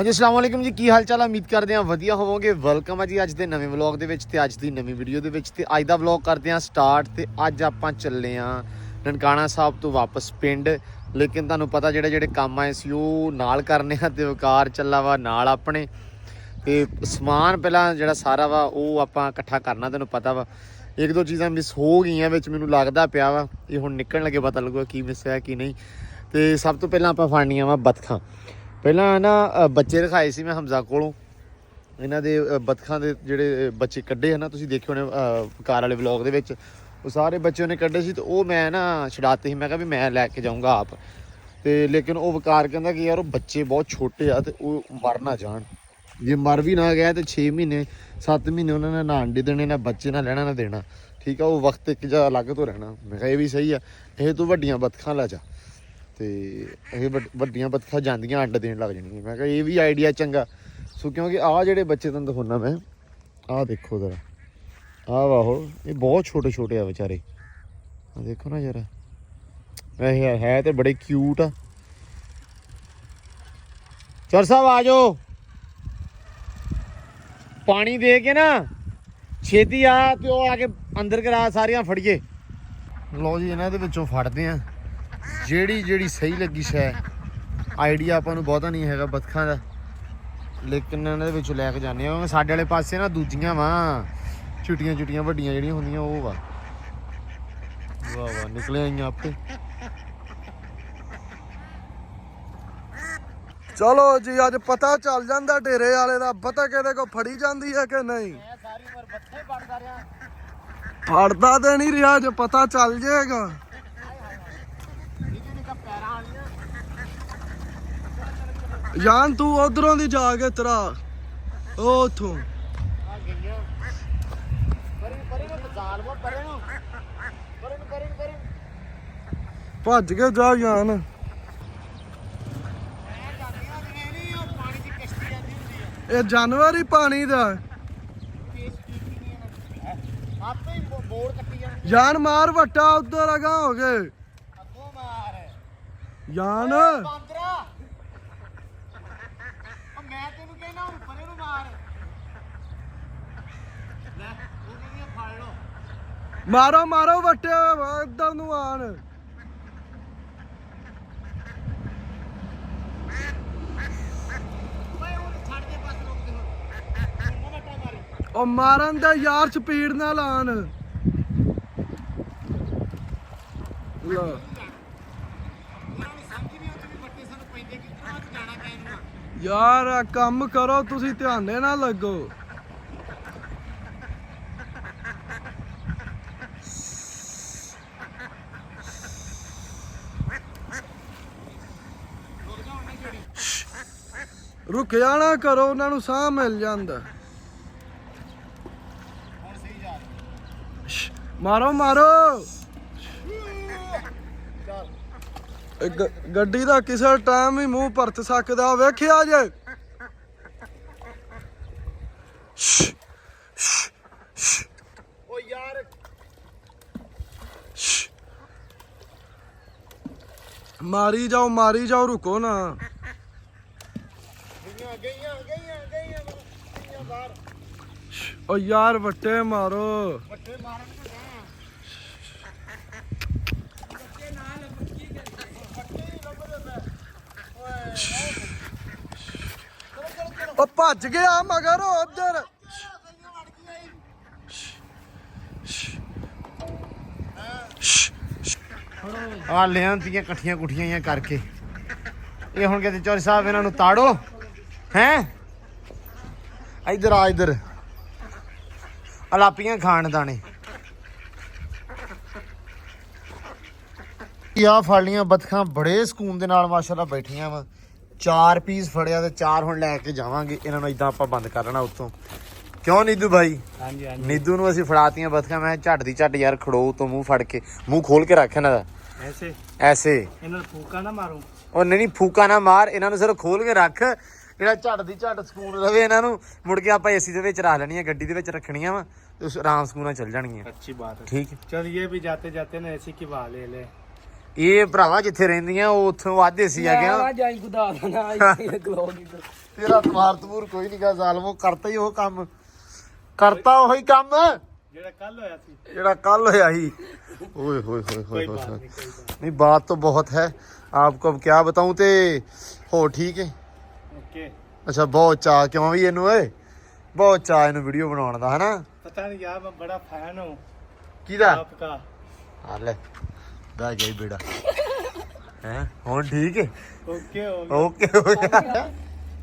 ਹਾਂਜੀ ਅਸਲਾਮ ਵਾਲੇਕੁਮ ਜੀ, ਕੀ ਹਾਲ ਚਾਲ ਆ? ਉਮੀਦ ਕਰਦੇ ਹਾਂ ਵਧੀਆ ਹੋਵੋਗੇ। ਵੈਲਕਮ ਹੈ ਜੀ ਅੱਜ ਦੇ ਨਵੇਂ ਵਲੌਗ ਦੇ ਵਿੱਚ ਤੇ ਅੱਜ ਦੀ ਨਵੀਂ ਵੀਡੀਓ ਦੇ ਵਿੱਚ। ਤੇ ਅੱਜ ਦਾ ਵਲੌਗ ਕਰਦੇ ਹਾਂ ਸਟਾਰਟ। ਤੇ ਅੱਜ ਆਪਾਂ ਚੱਲੇ ਹਾਂ ਨਨਕਾਣਾ ਸਾਹਿਬ ਤੋਂ ਵਾਪਸ ਪਿੰਡ। ਲੇਕਿਨ ਤੁਹਾਨੂੰ ਪਤਾ ਜਿਹੜੇ ਕੰਮ ਆਏ ਸੀ ਉਹ ਨਾਲ ਕਰਨੇ ਆ ਤੇ ਵਕਾਰ ਚੱਲਾ ਵਾ ਨਾਲ ਆਪਣੇ। ਤੇ ਸਮਾਨ ਪਹਿਲਾਂ ਜਿਹੜਾ ਸਾਰਾ ਵਾ ਉਹ ਆਪਾਂ ਇਕੱਠਾ ਕਰਨਾ। ਤੈਨੂੰ ਪਤਾ ਵਾ ਇੱਕ ਦੋ ਚੀਜ਼ਾਂ ਮਿਸ ਹੋ ਗਈਆਂ ਵਿੱਚ, ਮੈਨੂੰ ਲੱਗਦਾ ਪਿਆ ਵਾ ਇਹ ਹੁਣ ਨਿਕਲਣ ਲੱਗੇ ਪਤਾ ਲੱਗੂਗਾ ਕੀ ਮਿਸ ਹੋਇਆ ਕੀ ਨਹੀਂ। ਤੇ ਸਭ ਤੋਂ ਪਹਿਲਾਂ ਆਪਾਂ ਫੜਨੀਆਂ ਵਾ ਬਤਖਾਂ। ਪਹਿਲਾਂ ਨਾ ਬੱਚੇ ਰਖਾਏ ਸੀ ਮੈਂ ਹਮਜ਼ਾ ਕੋਲੋਂ, ਇਹਨਾਂ ਦੇ ਬਤਖਾਂ ਦੇ ਜਿਹੜੇ ਬੱਚੇ ਕੱਢੇ ਹਨ ਤੁਸੀਂ ਦੇਖੇ ਹੋਣੇ ਕਾਰ ਵਾਲੇ ਵਲੌਗ ਦੇ ਵਿੱਚ। ਉਹ ਸਾਰੇ ਬੱਚੇ ਉਹਨੇ ਕੱਢੇ ਸੀ ਤੇ ਉਹ ਮੈਂ ਨਾ ਛਡਾਤੇ ਸੀ। ਮੈਂ ਕਿਹਾ ਵੀ ਮੈਂ ਲੈ ਕੇ ਜਾਊਂਗਾ ਆਪ। ਤੇ ਲੇਕਿਨ ਉਹ ਵਕਾਰ ਕਹਿੰਦਾ ਕਿ ਯਾਰ ਉਹ ਬੱਚੇ ਬਹੁਤ ਛੋਟੇ ਆ ਤੇ ਉਹ ਮਰ ਨਾ ਜਾਣ। ਜੇ ਮਰ ਵੀ ਨਾ ਗਿਆ ਤੇ 6 ਮਹੀਨੇ 7 ਮਹੀਨੇ ਉਹਨਾਂ ਨੇ ਨਾ ਅੰਡੇ ਦੇਣੇ ਨਾ ਬੱਚੇ ਨਾ ਲੈਣਾ ਨਾ ਦੇਣਾ। ਠੀਕ ਆ, ਉਹ ਵਕਤ ਇੱਕ ਜਗ੍ਹਾ ਅਲੱਗ ਤੋਂ ਰਹਿਣਾ। ਮੈਂ ਕਿਹਾ ਇਹ ਵੀ ਸਹੀ ਆ, ਇਹ ਤੂੰ ਵੱਡੀਆਂ ਬਤਖਾਂ ਲੈ ਜਾ। ਤੇ ਇਹ ਵੱਡੀਆਂ ਬਤਖਾਂ ਜਾਂਦੀਆਂ ਅੱਡ ਦੇਣ ਲੱਗ ਜਾਣੀਆਂ। ਮੈਂ ਕਿਹਾ ਇਹ ਵੀ ਆਈਡੀਆ ਚੰਗਾ। ਸੋ ਕਿਉਂਕਿ ਆਹ ਜਿਹੜੇ ਬੱਚੇ ਤੁਹਾਨੂੰ ਦਿਖਾਉਣਾ ਮੈਂ, ਆਹ ਦੇਖੋ ਜ਼ਰਾ, ਆਹ ਵਾਹੋ ਇਹ ਬਹੁਤ ਛੋਟੇ ਛੋਟੇ ਆ ਵਿਚਾਰੇ। ਆਹ ਦੇਖੋ ਨਾ ਜ਼ਰਾ, ਵੈਸੇ ਹੈ ਤੇ ਬੜੇ ਕਿਊਟ ਆ। ਚਰ ਸਾਹਿਬ ਆ ਜਾਓ, ਪਾਣੀ ਦੇ ਕੇ ਨਾ ਛੇਤੀ ਆ ਤੇ ਉਹ ਆ ਕੇ ਅੰਦਰ ਕਰਾ ਸਾਰੀਆਂ ਫੜੀਏ। ਲਓ ਜੀ ਇਹਨਾਂ ਦੇ ਵਿੱਚੋਂ ਫੜਦੇ ਆ ਜਿਹੜੀ ਸਹੀ ਲੱਗੀ ਸ਼ੈ। ਆਈਡੀਆ ਆਪਾਂ ਨੂੰ ਬਹੁਤਾ ਨਹੀਂ ਹੈਗਾ ਬਤਖਾਂ ਦਾ, ਲੇਕਿਨ ਇਹਨਾਂ ਦੇ ਵਿੱਚੋਂ ਲੈ ਕੇ ਜਾਂਦੇ ਆ। ਸਾਡੇ ਵਾਲੇ ਪਾਸੇ ਨਾ ਦੂਜੀਆਂ ਵਾ ਛੋਟੀਆਂ ਵੱਡੀਆਂ ਜਿਹੜੀਆਂ ਹੁੰਦੀਆਂ ਉਹ ਵਾ। ਵਾਹ ਵਾਹ ਨਿਕਲੇ ਆਈਆਂ ਆਪੇ। ਚਲੋ ਜੀ ਅੱਜ ਪਤਾ ਚੱਲ ਜਾਂਦਾ ਡੇਰੇ ਵਾਲੇ ਦਾ, ਪਤਾ ਕਿਹਦੇ ਕੋ ਫੜੀ ਜਾਂਦੀ ਹੈ ਕਿ ਨਹੀਂ। ਸਾਰੀ ਉਮਰ ਬੱਥੇ ਪੜਦਾ ਰਿਹਾ, ਫੜਦਾ ਤੇ ਨਹੀਂ ਰਿਹਾ, ਜੇ ਪਤਾ ਚੱਲ ਜਾਏਗਾ। ਜਾਨ ਤੂੰ ਉਧਰੋਂ ਦੀ ਜਾ ਕੇ ਤਰਾ ਉਹ ਉਥੋਂ ਭੱਜ ਕੇ ਜਾ ਜਾਨ। ਇਹ ਜਾਨਵਰ ਹੀ ਪਾਣੀ ਦਾ ਜਾਨ। ਮਾਰ ਵੱਟਾ ਉਧਰ ਅਗਾ ਹੋ ਗਏ ਜਾਨ। ਮੈਂ ਤੈਨੂੰ ਕਹਿਣਾ ਹੁਣ ਪਰੇ ਨੂੰ ਮਾਰ ਲੈ, ਉਹ ਕਹਿੰਦੀ ਫੜ ਲਓ। ਮਾਰੋ ਮਾਰੋ ਵੱਟੇ ਇੱਧਰ ਨੂੰ ਆਣ। ਓਏ ਉਹ ਛੱਡ ਦੇ ਪਾਸ ਰੁਕ ਦੇ ਹੁਣ ਮਟਾ ਮਾਰੀ। ਉਹ ਮਾਰਨ ਦੇ ਯਾਰ ਸਪੀਡ ਨਾਲ ਆਣ। ਲਾ ਯਾਰ ਕੰਮ ਕਰੋ ਤੁਸੀਂ, ਧਿਆਨੇ ਨਾਲ ਲੱਗੋ। ਰੁਕ ਜਾਣਾ ਕਰੋ, ਉਹਨਾਂ ਨੂੰ ਸਾਹ ਮਿਲ ਜਾਂਦਾ। ਮਾਰੋ ਮਾਰੋ। ਗੱਡੀ ਦਾ ਕਿਸੇ ਟਾਈਮ ਵੀ ਮੂੰਹ ਭਰਤ ਸਕਦਾ, ਵੇਖਿਆ ਜੇ। ਓ ਯਾਰ ਮਾਰੀ ਜਾਓ ਰੁਕੋ ਨਾ। ਗਈਆਂ ਬਾਹਰ। ਓ ਯਾਰ ਵੱਟੇ ਮਾਰੋ। ਵੱਟੇ ਮਾਰਨ ਉਹ ਭੱਜ ਗਿਆ ਮਗਰ ਉਧਰ। ਆ ਲਿਆਂਦੀਆਂ ਇਕੱਠੀਆਂ ਕੁੱਠੀਆਂ ਕਰਕੇ ਇਹ ਹੁਣ ਕਹਿੰਦੇ ਚੌਰੀ ਸਾਹਿਬ ਇਹਨਾਂ ਨੂੰ ਤਾੜੋ ਹੈਂ। ਇੱਧਰ ਆ, ਇੱਧਰ ਅਲਾਪੀਆਂ ਖਾਣ ਦਾਣੇ। ਆ ਫੜ ਲੀਆਂ ਬਤਖਾਂ ਬੜੇ ਸਕੂਨ ਦੇ ਨਾਲ ਮਾਸ਼ਾਅੱਲਾ ਬੈਠੀਆਂ ਵਾ। 4 ਪੀਸ ਫੜਿਆ ਤੇ 4 ਹੁਣ ਲੈ ਕੇ ਜਾਵਾਂਗੇ ਇਹਨਾਂ ਨੂੰ। ਇਦਾਂ ਆਪਾਂ ਬੰਦ ਕਰ ਲੈਣਾ ਉੱਤੋਂ, ਕਿਉਂ ਨੀਦੂ ਭਾਈ? ਹਾਂਜੀ ਹਾਂਜੀ। ਨੀਦੂ ਨੂੰ ਅਸੀਂ ਫੜਾਤੀਆਂ ਬਤਖਾਂ। ਮੈਂ ਝੱਟ ਦੀ ਝੱਟ ਯਾਰ ਖੜੋ ਤੋਂ ਮੂੰਹ ਫੜ ਕੇ, ਮੂੰਹ ਖੋਲ ਕੇ ਰੱਖ ਇਹਨਾਂ ਦਾ ਐਸੇ। ਇਹਨਾਂ ਨੂੰ ਫੂਕਾ ਨਾ ਮਾਰੋ। ਉਹ ਨਹੀਂ ਫੂਕਾ ਨਾ ਮਾਰ, ਇਹਨਾਂ ਨੂੰ ਸਿਰਫ ਖੋਲ ਕੇ ਰੱਖ, ਜਿਹੜਾ ਝੱਟ ਦੀ ਝੱਟ ਸਕੂਨ ਰਵੇ ਇਹਨਾਂ ਨੂੰ। ਮੁੜ ਕੇ ਆਪਾਂ ਏਸੀ ਦੇ ਵਿੱਚ ਰੱਖ ਲੈਣੀਆਂ, ਗੱਡੀ ਦੇ ਵਿੱਚ ਰੱਖਣੀਆਂ ਵਾ ਤੇ ਉਸ ਆਰਾਮ ਸਕੂਨ ਨਾਲ ਚੱਲ ਜਾਣਗੀਆਂ। अच्छी बात है। ठीक है, चल ये भी जाते जाते ना ऐसी की बहा ले ले। ਇਹ ਭਰਾਵਾ ਜਿੱਥੇ ਰਹਿੰਦੀਆਂ ਉਹ ਉੱਥੋਂ ਵੱਧ ਦੇਸੀ ਆ ਗਿਆ ਨਾ ਜਾਈ ਗੁਦਾ ਨਾ ਗਲੋਗ ਤੇਰਾ ਤਮਾਰ ਤਮੂਰ ਕੋਈ ਨਹੀਂ ਗਾ ਜ਼ਾਲਮੋ ਕਰਤਾ ਹੀ ਉਹ ਕੰਮ ਕਰਤਾ ਉਹੀ ਕੰਮ ਜਿਹੜਾ ਕੱਲ ਹੋਇਆ ਸੀ ओए होए होए होए होए नहीं बात तो बहुत है आपको अब क्या बताऊं ते हो ठीक है ओके अच्छा बहुत चाह क्यों भी ਇਹਨੂੰ ਓਏ ਬਹੁਤ ਚਾਹ ਇਹਨੂੰ ਵੀਡੀਓ ਬਣਾਉਣ ਦਾ ਹਨਾ पता नहीं यार मैं बड़ा फैन हूं ਕਿਹਦਾ आपका ਆ ਲੈ ਦਾ ਗਈ ਬੇੜਾ ਹੈ ਹੁਣ ਠੀਕ ਹੈ ओके ਓਕੇ ਹੋ ਗਿਆ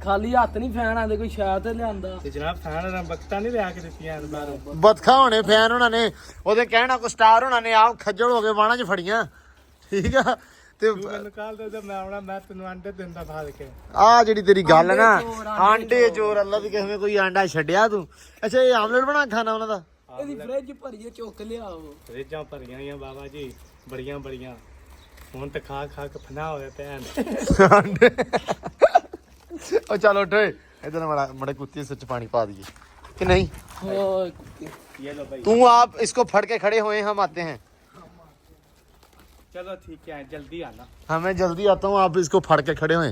ਖਾਲੀ ਹੱਥ ਨਹੀਂ ਫੈਨ ਆਂਦੇ ਕੋਈ ਸ਼ਾਇਦ ਤੇ ਲਿਆਂਦਾ ਤੇ ਜਨਾਬ ਫੈਨ ਨਾ ਬਖਤਾ ਨਹੀਂ ਲਿਆ ਕੇ ਦਿੱਤੀਆਂ ਬਾਹਰੋਂ ਬਤਖਾ ਹੋਣੇ ਫੈਨ ਉਹਨਾਂ ਨੇ ਉਹਦੇ ਕਹਿਣਾ ਕੋ ਸਟਾਰ ਉਹਨਾਂ ਨੇ ਆਪ ਖੱਜਲ ਹੋ ਕੇ ਬਾਣਾ 'ਚ ਫੜੀਆਂ ਠੀਕ ਆ ਤੇ ਮੈਨੂੰ ਕਾਲ ਦੇ ਮੈਂ ਆਉਣਾ ਮੈਂ ਤੈਨੂੰ ਆਂਡੇ ਦਿੰਦਾ ਭਾਲ ਕੇ ਆ ਜਿਹੜੀ ਤੇਰੀ ਗੱਲ ਨਾ ਆਂਡੇ ਚੋਰ ਅੱਲਾ ਦੀ ਕਿਵੇਂ ਕੋਈ ਆਂਡਾ ਛੱਡਿਆ ਤੂੰ ਅੱਛਾ ਇਹ ਆਮਲੇਟ ਬਣਾ ਖਾਣਾ ਉਹਨਾਂ ਦਾ ਇਹਦੀ ਫ੍ਰਿਜ ਭਰੀਏ ਚੁੱਕ ਲਿਆਓ ਫ੍ਰਿਜਾਂ ਭਰੀਆਂ ਹੀ ਆ ਬਾਬਾ ਜੀ ਬੜੀਆਂ ਬੜੀਆਂ ਹੁਣ ਤਾਂ ਖਾ ਖਾ ਕੇ ਫਨਾ ਹੋਇਆ ਭੈਣ ਆਂਡੇ ਉਹ ਚਲ ਉੱਠ ਓਏ ਇਧਰ मड़े कुत्ते सच पानी पा दिए कि नहीं ये लो भाई तू आप इसको फड़ के खड़े हुए हम आते हैं चलो ठीक है जल्दी आना हमें जल्दी आता हूँ आप इसको फड़ के खड़े हुए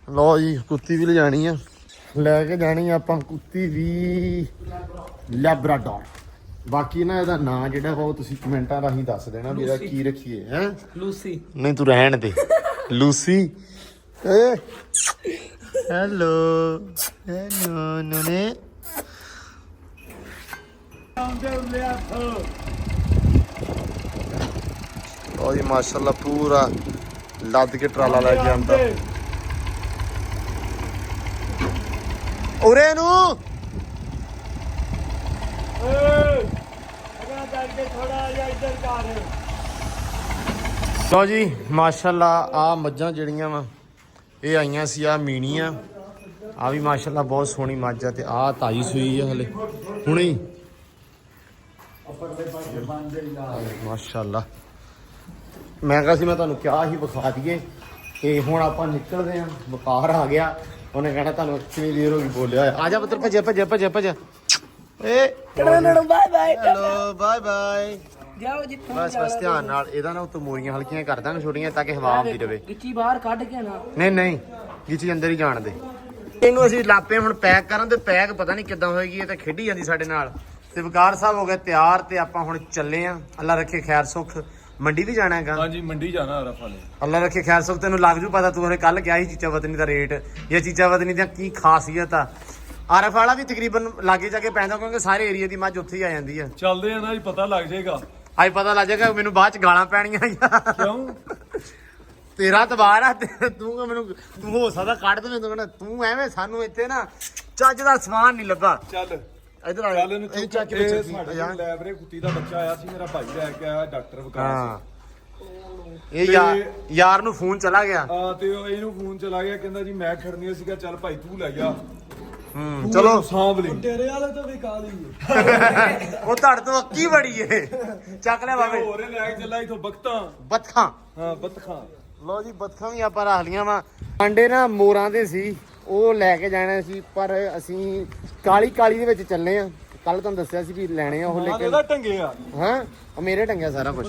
लो जी कुत्ती भी ले जानी है लेके जानी है ਆਪਾਂ ਕੁੱਤੀ ਵੀ ਲੈਬਰਾਡੋਰ ਬਾਕੀ ਨਾ ਇਹਦਾ ਨਾਂ ਜਿਹੜਾ ਵਾ ਉਹ ਤੁਸੀਂ ਕਮੈਂਟਾਂ ਰਾਹੀਂ ਦੱਸ ਦੇਣਾ ਵੀ ਇਹਦਾ ਕੀ ਰੱਖੀਏ ਹੈ लूसी ਨਹੀਂ ਤੂੰ ਰਹਿਣ ਦੇ ਲੂਸੀ ਏ ਹੈਲੋ ਹੈਲੋ ਨੋਨੇ ਉਹ ਜੀ ਮਾਸ਼ਾਅੱਲਾ ਪੂਰਾ ਲੱਦ ਕੇ ਟਰਾਲਾ ਲੈ ਕੇ ਆਂਦਾ ਉਰੇ ਨੂੰ ਲੋ ਜੀ ਮਾਸ਼ਾਅੱਲਾ ਆ ਮੱਝਾਂ ਜਿਹੜੀਆਂ ਵਾ ਇਹ ਆਈਆਂ ਸੀ ਆ ਮੀਣੀਆਂ ਆ ਵੀ ਮਾਸ਼ਾਅੱਲਾ ਬਹੁਤ ਸੋਹਣੀ ਮੱਝ ਆ ਤੇ ਆ ਤਾਜੀ ਸੂਈ ਆ ਹਲੇ ਹੁਣੇ ਹੀ ਮਾਸ਼ਾਅੱਲਾ ਮੈਂ ਕਿਹਾ ਸੀ ਮੈਂ ਤੁਹਾਨੂੰ ਕਿਹਾ ਹੀ ਵਿਖਾ ਦਈਏ ਤੇ ਹੁਣ ਆਪਾਂ ਨਿਕਲਦੇ ਆਂ ਵਪਾਰ ਆ ਗਿਆ ਉਹਨੇ ਕਹਿਣਾ ਤੁਹਾਨੂੰ ਕਿੰਨੀ ਦੇਰ ਹੋ ਗਈ ਬੋਲਿਆ ਹੋਇਆ। ਆ ਜਾ ਪੁੱਤਰ ਭੱਜਿਆ ਭੱਜਿਆ ਭੱਜਿਆ ਭੱਜਿਆ ਏ bye bye hello bye bye ਜਾਓ ਜਿੱਥੋਂ ਬਸ ਬਸ ਧਿਆਨ ਨਾਲ ਇਹਦਾ ਨਾ ਉੱਤੋਂ ਮੋਰੀਆਂ ਹਲਕੀਆਂ ਕਰ ਦਾਂਗੇ ਛੋਟੀਆਂ ਤਾਂ ਕਿ ਹਵਾ ਆਉਂਦੀ ਰਵੇ ਗਿੱਚੀ ਬਾਹਰ ਕੱਢ ਕੇ ਨਾ ਨਹੀਂ ਨਹੀਂ ਗਿੱਚੀ ਅੰਦਰ ਹੀ ਜਾਣ ਦੇ ਇਹਨੂੰ ਅਸੀਂ ਲਾਪੇ ਹੁਣ ਪੈਕ ਕਰਨ ਤੇ ਪੈਕ ਪਤਾ ਨਹੀਂ ਕਿੱਦਾਂ ਹੋਏਗੀ ਇਹ ਤਾਂ ਖੇਡੀ ਜਾਂਦੀ ਸਾਡੇ ਨਾਲ ਤੇ ਵਕਾਰ ਸਾਹਿਬ ਹੋ ਗਏ ਤਿਆਰ ਤੇ ਆਪਾਂ ਹੁਣ ਚੱਲੇ ਆਂ ਅੱਲਾ ਰੱਖੇ ਖੈਰ ਸੁੱਖ ਮੰਡੀ ਵੀ ਜਾਣਾ ਹੈਗਾ ਹਾਂਜੀ ਮੰਡੀ ਜਾਣਾ ਅਰਫ ਵਾਲੇ ਅੱਲਾ ਰੱਖੇ ਖੈਰ ਸੁੱਖ ਤੈਨੂੰ ਲੱਗ ਜੂ ਪਤਾ ਤੂੰ ਉਹਨੇ ਕੱਲ ਕਿਹਾ ਸੀ ਚੀਚਾ ਵਤਨੀ ਦਾ ਰੇਟ ਜਾਂ ਚੀਚਾ ਵਤਨੀ ਦੀਆਂ ਕੀ ਖਾਸੀਅਤ ਆ ਆਰਫ ਵਾਲਾ ਵੀ ਤਕਰੀਬਨ ਲਾਗੇ ਜਾ ਕੇ ਪੈਂਦਾ ਕਿਉਂਕਿ ਸਾਰੇ ਏਰੀਆ ਦੀ ਮੱਝ ਉੱਥੇ ਹੀ ਆ ਜਾਂਦੀ ਆ ਚੱਲਦੇ ਆ ਨਾ ਜੀ ਪਤਾ ਲੱਗ ਜਾਏਗਾ ਅੱਜ ਪਤਾ ਲੱਗ ਜਾਏਗਾ ਮੈਨੂੰ ਬਾਅਦ ਚ ਗਾਲਾਂ ਪੈਣੀਆਂ ਕਿਉਂ ਤੇਰਾ ਤਬਾਰ ਆ ਤੂੰ ਮੈਨੂੰ ਤੂੰ ਹੋ ਸਕਦਾ ਕੱਢ ਦੇ ਮੈਨੂੰ ਤੂੰ ਐਵੇਂ ਸਾਨੂੰ ਇੱਥੇ ਨਾ ਚੱਜ ਦਾ ਸਮਾਨ ਨਹੀਂ ਲੱਗਾ ਚੱਲ ਇਧਰ ਆ ਚੱਲ ਇਹਨੂੰ ਇਹ ਚੱਕ ਕੇ ਇਹ ਵਿੱਚ ਸਾਡੇ ਕੋਲ ਲੈਬਰੇ ਕੁੱਤੀ ਦਾ ਬੱਚਾ ਆਇਆ ਸੀ ਮੇਰਾ ਭਾਈ ਲੈ ਕੇ ਆਇਆ ਡਾਕਟਰ ਵਿਕਾਸ ਹਾਂ ਇਹ ਯਾਰ ਨੂੰ ਫੋਨ ਚਲਾ ਗਿਆ ਆ ਤੇ ਉਹ ਇਹਨੂੰ ਫੋਨ ਚਲਾ ਗਿਆ ਕਹਿੰਦਾ ਜੀ ਮੈਂ ਖੜਨੀ ਸੀਗਾ ਚੱਲ ਭਾਈ ਤੂੰ ਲੈ ਜਾ ਚਲੋ ਸਾਂਭ ਲਈ ਤੇਰੇ ਵਾਲੇ ਤੋਂ ਵੀ ਕਾਲੀ ਉਹ ਧੜ ਤੋਂ ਅੱਕੀ ਬੜੀ ਏ ਚੱਕ ਲੈ ਬਾਬੇ ਹੋਰੇ ਲੈ ਕੇ ਚੱਲਾ ਇਥੋਂ ਬਖਤਾਂ ਬੱਥਾਂ ਹਾਂ ਬਤਖਾਂ ਲੋ ਜੀ ਬੱਥਾਂ ਵੀ ਆਪਾਂ ਰੱਖ ਲੀਆਂ ਵਾ ਆਂਡੇ ਨਾ ਮੋਰਾਂ ਦੇ ਸੀ ਉਹ ਲੈ ਕੇ ਜਾਣੇ ਸੀ ਪਰ ਅਸੀਂ ਕਾਲੀ ਦੇ ਵਿੱਚ ਚੱਲੇ ਆ ਕੱਲ ਤੁਹਾਨੂੰ ਦੱਸਿਆ ਸੀ ਵੀ ਲੈਣੇ ਆ ਉਹ ਲੈ ਕੇ ਇਹਦਾ ਟੰਗੇ ਆ ਹਾਂ ਮੇਰੇ ਟੰਗਿਆ ਸਾਰਾ ਕੁਝ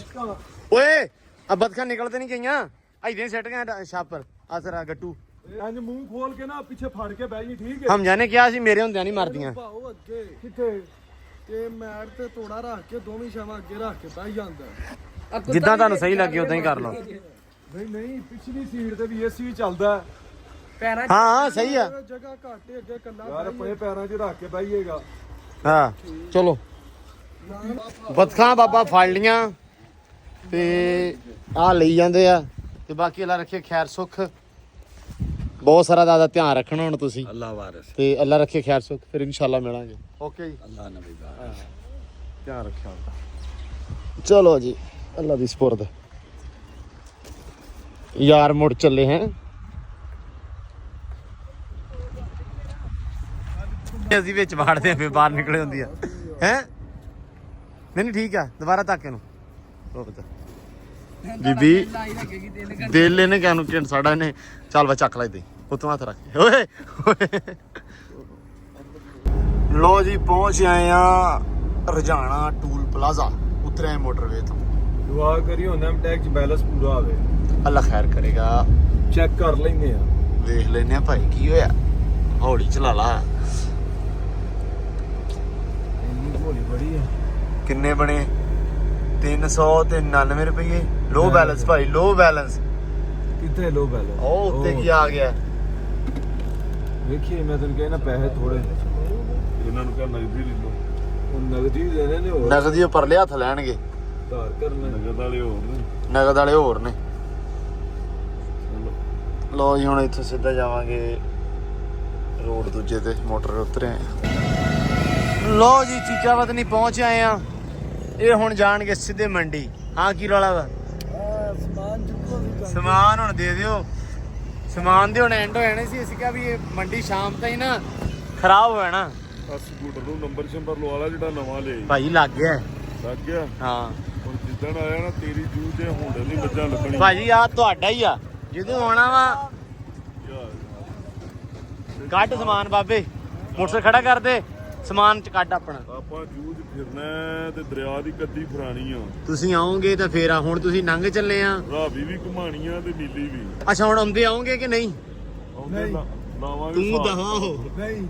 ਓਏ ਆ ਬੱਥਾਂ ਨਿਕਲਦੇ ਨਹੀਂ ਗਈਆਂ ਇਦਾਂ ਸੈੱਟ ਗਏ ਛਾਪਰ ਆਸਰਾ ਗੱਟੂ ਇੰਜ ਮੂੰਹ ਖੋਲ ਕੇ ਨਾ ਪਿੱਛੇ ਫੜ ਕੇ ਬਹਿ ਜੀ ਠੀਕ ਹੈ ਹਮਜਾ ਨੇ ਕਿਹਾ ਸੀ ਮੇਰੇ ਹੁੰਦਿਆਂ ਨਹੀਂ ਮਰਦੀਆਂ ਭਾਉ ਅੱਗੇ ਕਿੱਥੇ ਤੇ ਮੈਟ ਤੇ ਤੋੜਾ ਰੱਖ ਕੇ ਦੋਵੇਂ ਸ਼ਾਵਾਂ ਅੱਗੇ ਰੱਖ ਕੇ ਬਹਿ ਜਾਂਦਾ ਜਿੱਦਾਂ ਤੁਹਾਨੂੰ ਸਹੀ ਲੱਗੇ ਉਦਾਂ ਹੀ ਕਰ ਲਓ ਨਹੀਂ ਪਿਛਲੀ ਸੀਟ ਤੇ ਵੀ ਏਸੀ ਚੱਲਦਾ ਪੈਰਾਂ ਹਾਂ ਸਹੀ ਆ ਜਗ੍ਹਾ ਘੱਟ ਹੈ ਅੱਗੇ ਕੱਲਾ ਯਾਰ ਆਪਣੇ ਪੈਰਾਂ 'ਚ ਰੱਖ ਕੇ ਬਹਿਏਗਾ ਹਾਂ ਚਲੋ ਬੱਥਾਂ ਬਾਬਾ ਫੜ ਲੀਆਂ ਤੇ ਆ ਲਈ ਜਾਂਦੇ ਆ ਤੇ ਬਾਕੀ ਅੱਲਾ ਰੱਖੇ ਖੈਰ ਸੁੱਖ ਬਹੁਤ ਸਾਰਾ ਦਾ ਧਿਆਨ ਰੱਖਣਾ ਹੁਣ ਤੁਸੀਂ ਅੱਲਾਹ ਵਾਰਿਸ ਤੇ ਅੱਲਾ ਰੱਖੇ ਖੈਰ ਸੁੱਖ ਫਿਰ ਇਨਸ਼ਾਅੱਲਾ ਮਿਲਾਂਗੇ ਓਕੇ ਜੀ ਅੱਲਾਹ ਨਬੀ ਦਾ ਧਿਆਨ ਰੱਖਿਆ ਚਲੋ ਜੀ ਅੱਲਾ ਦੀ ਸਪੁਰਦ ਯਾਰ ਮੁੜ ਚੱਲੇ हैं ਅਸੀਂ ਵਿੱਚ ਵਾੜਦੇ ਫੇ ਬਾਹਰ ਨਿਕਲੇ ਹੁੰਦੀ ਆ ਹੈ ਨਹੀਂ ਠੀਕ ਆ ਦੁਬਾਰਾ ਤੱਕ ਇਹਨੂੰ ਉਹ ਪਤਾ ਬੀਬੀ ਦਿਲ ਇਹਨੇ ਕਿਹਨੂੰ ਕਿ ਸਾਡਾ ਇਹਨੇ ਚੱਲ ਵਾ ਚੱਕ ਲੈ ਦੇ ਉਤੋਂ ਹੱਥ ਰੱਖ ਓਏ ਲੋ ਜੀ ਪਹੁੰਚ ਆਏ ਆ ਰਜਾਣਾ ਟੂਲ ਪਲਾਜ਼ਾ ਉਤਰਿਆ ਮੋਟਰਵੇ ਤੋਂ ਦੁਆ ਕਰੀ ਉਹਨਾਂ ਟੈਕ ਚ ਬੈਲੈਂਸ ਪੂਰਾ ਆਵੇ। ਅੱਲਾ ਖੈਰ ਕਰੇਗਾ। ਚੈੱਕ ਕਰ ਲੈਂਦੇ ਆ, ਦੇਖ ਲੈਨੇ ਆ ਭਾਈ ਕੀ ਹੋਇਆ। ਹੌਲੀ ਚਲਾ ਲਾ। ਇੰਨੀ ਹੌਲੀ ਬੜੀ ਆ। ਕਿੰਨੇ ਬਣੇ? 399 ਰੁਪਏ। ਲੋ ਬੈਲੈਂਸ ਭਾਈ, ਲੋ ਬੈਲੈਂਸ। ਕਿੱਥੇ ਲੋ ਬੈਲੈਂਸ? ਉਹ ਉੱਤੇ ਕੀ ਆ ਗਿਆ? ਵੇਖੀਏ, ਮੈਂ ਤੈਨੂੰ ਕਹਿਣਾ ਪੈਸੇ ਥੋੜੇ ਇਹਨਾਂ ਨੂੰ ਕਹਿ ਨਗਦੀ ਲੈ ਲਓ। ਉਹ ਨਗਦੀ ਦੇਣੇ ਨੇ, ਹੋਰ ਨਗਦੀ ਉੱਪਰ ਲਿਆ ਹੱਥ ਲੈਣਗੇ। ਧਾਰ ਕਰਨਾ ਨਗਦ ਵਾਲੇ ਹੋਰ ਨੇ। ਨਗਦ ਵਾਲੇ ਹੋਰ ਨੇ। ਲੋ ਜੀ ਹੁਣ ਇੱਥੋਂ ਸਿੱਧਾ ਜਾਵਾਂਗੇ ਰੋਡ ਦੂਜੇ ਤੇ, ਮੋਟਰ ਉਤਰੇ ਆਏ। ਲੋ ਜੀ ਚੀਚਾਵਤ ਨਹੀਂ ਪਹੁੰਚ ਆਏ ਆ। ਇਹ ਹੁਣ ਜਾਣਗੇ ਸਿੱਧੇ ਮੰਡੀ। ਹਾਂ ਕੀ ਰੌਲਾ ਵਾ? ਸਮਾਨ ਚੁੱਕੋ ਵੀ ਸਮਾਨ ਹੁਣ ਦੇ ਦਿਓ। ਸਮਾਨ ਦੇ ਹੁਣ ਐਂਡ ਹੋ ਜਾਣੇ ਸੀ। ਅਸੀਂ ਕਿਹਾ ਵੀ ਇਹ ਮੰਡੀ ਸ਼ਾਮ ਤਾਈਂ ਨਾ ਖਰਾਬ ਹੋ ਜਾਣਾ। ਸਕੂਟਰ ਨੂੰ ਨੰਬਰ ਸ਼ੰਬਰ ਲਵਾ ਲਾ ਜਿਹੜਾ ਨਵਾਂ ਲਿਆ ਭਾਈ ਲੱਗ ਗਿਆ। ਲੱਗ ਗਿਆ। ਹਾਂ ਹੁਣ ਜਿੱਦਣ ਆਇਆ ਨਾ ਤੇਰੀ ਜੂ ਤੇ ਹੁੰਡ ਨਹੀਂ ਮੱਝਾਂ ਲੱਗਣੀ। ਭਾਜੀ ਆ ਤੁਹਾਡਾ ਹੀ ਆ। ਜਦੋਂ ਆਉਣਾ ਵਾ ਕੱਢ ਸਮਾਨ ਬਾਬੇ। ਮੋਟਰਸਾਈਕਲ ਖੜਾ ਕਰ ਦੇ, ਸਮਾਨ ਚ ਕੱਢ ਆਪਣਾ। ਆਪਾਂ ਜੂ 'ਚ ਫਿਰਨਾ ਤੇ ਦਰਿਆ ਦੀ ਕੱਦੀ ਫਰਾਣੀ ਆ। ਤੁਸੀਂ ਆਓਗੇ ਤਾਂ ਫੇਰ ਆ। ਹੁਣ ਤੁਸੀਂ ਨੰਗ ਚੱਲੇ ਆ। ਰਾਵੀ ਵੀ ਘੁਮਾਣੀ ਆ ਤੇ ਨੀਲੀ ਵੀ। ਅੱਛਾ ਹੁਣ ਆਉਂਦੇ ਆਓਗੇ ਕਿ ਨਹੀਂ? ਆਉਂਦੇ ਲਾਵਾਂਗੇ। ਤੂੰ ਦਹਾ ਹੋ। ਨਹੀਂ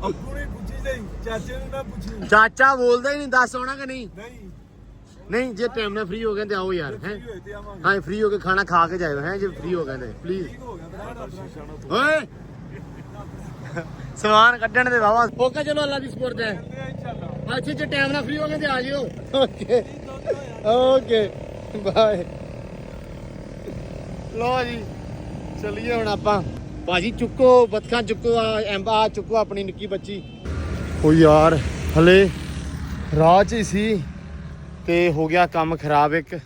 ਅੱਗੂ ਨੇ ਪੁੱਛੀ ਨਹੀਂ, ਚਾਚੇ ਨੂੰ ਨਾ ਪੁੱਛੀ। ਚਾਚਾ ਬੋਲਦਾ ਹੀ ਨਹੀਂ। ਦੱਸ ਆਉਣਾ ਕਿ ਨਹੀਂ? ਨਹੀਂ ਨਹੀਂ ਜੇ ਟਾਈਮ ਨਾਲ ਫ੍ਰੀ ਹੋ ਗਏ ਤੇ ਆਓ ਯਾਰ। ਹੈ ਹੋਏ ਤੇ ਆਵਾਂਗੇ। ਹਾਂ ਫ੍ਰੀ ਹੋ ਕੇ ਖਾਣਾ ਖਾ ਕੇ ਜਾਇਓ। ਹੈ ਜੇ ਫ੍ਰੀ ਹੋ ਗਏ ਤੇ ਪਲੀਜ਼। ਹੋ ਗਿਆ ਓਏ ਸਮਾਨ ਕੱਢਣ ਦੇ ਵਾਵਾ। ਓਕੇ ਚਲੋ ਅੱਲਾ ਦੀ ਸਪੋਰਟ ਹੈ। ਅੱਛਾ ਜੇ ਟਾਈਮ ਨਾਲ ਫ੍ਰੀ ਹੋ ਗਏ ਤੇ ਆ ਜਿਓ। Okay okay bye. ਲੋ ਜੀ ਚੱਲੀਏ ਹੁਣ ਆਪਾਂ। ਭਾਜੀ ਚੁੱਕੋ ਬਤਕਾਂ, ਚੁੱਕੋ ਆ ਚੁੱਕੋ ਆਪਣੀ ਨਿੱਕੀ ਬੱਚੀ। ਉਹ ਯਾਰ ਹਲੇ ਰਾਹ 'ਚ ਹੀ ਸੀ ਤੇ ਹੋ ਗਿਆ ਕੰਮ ਖਰਾਬ। ਇੱਕ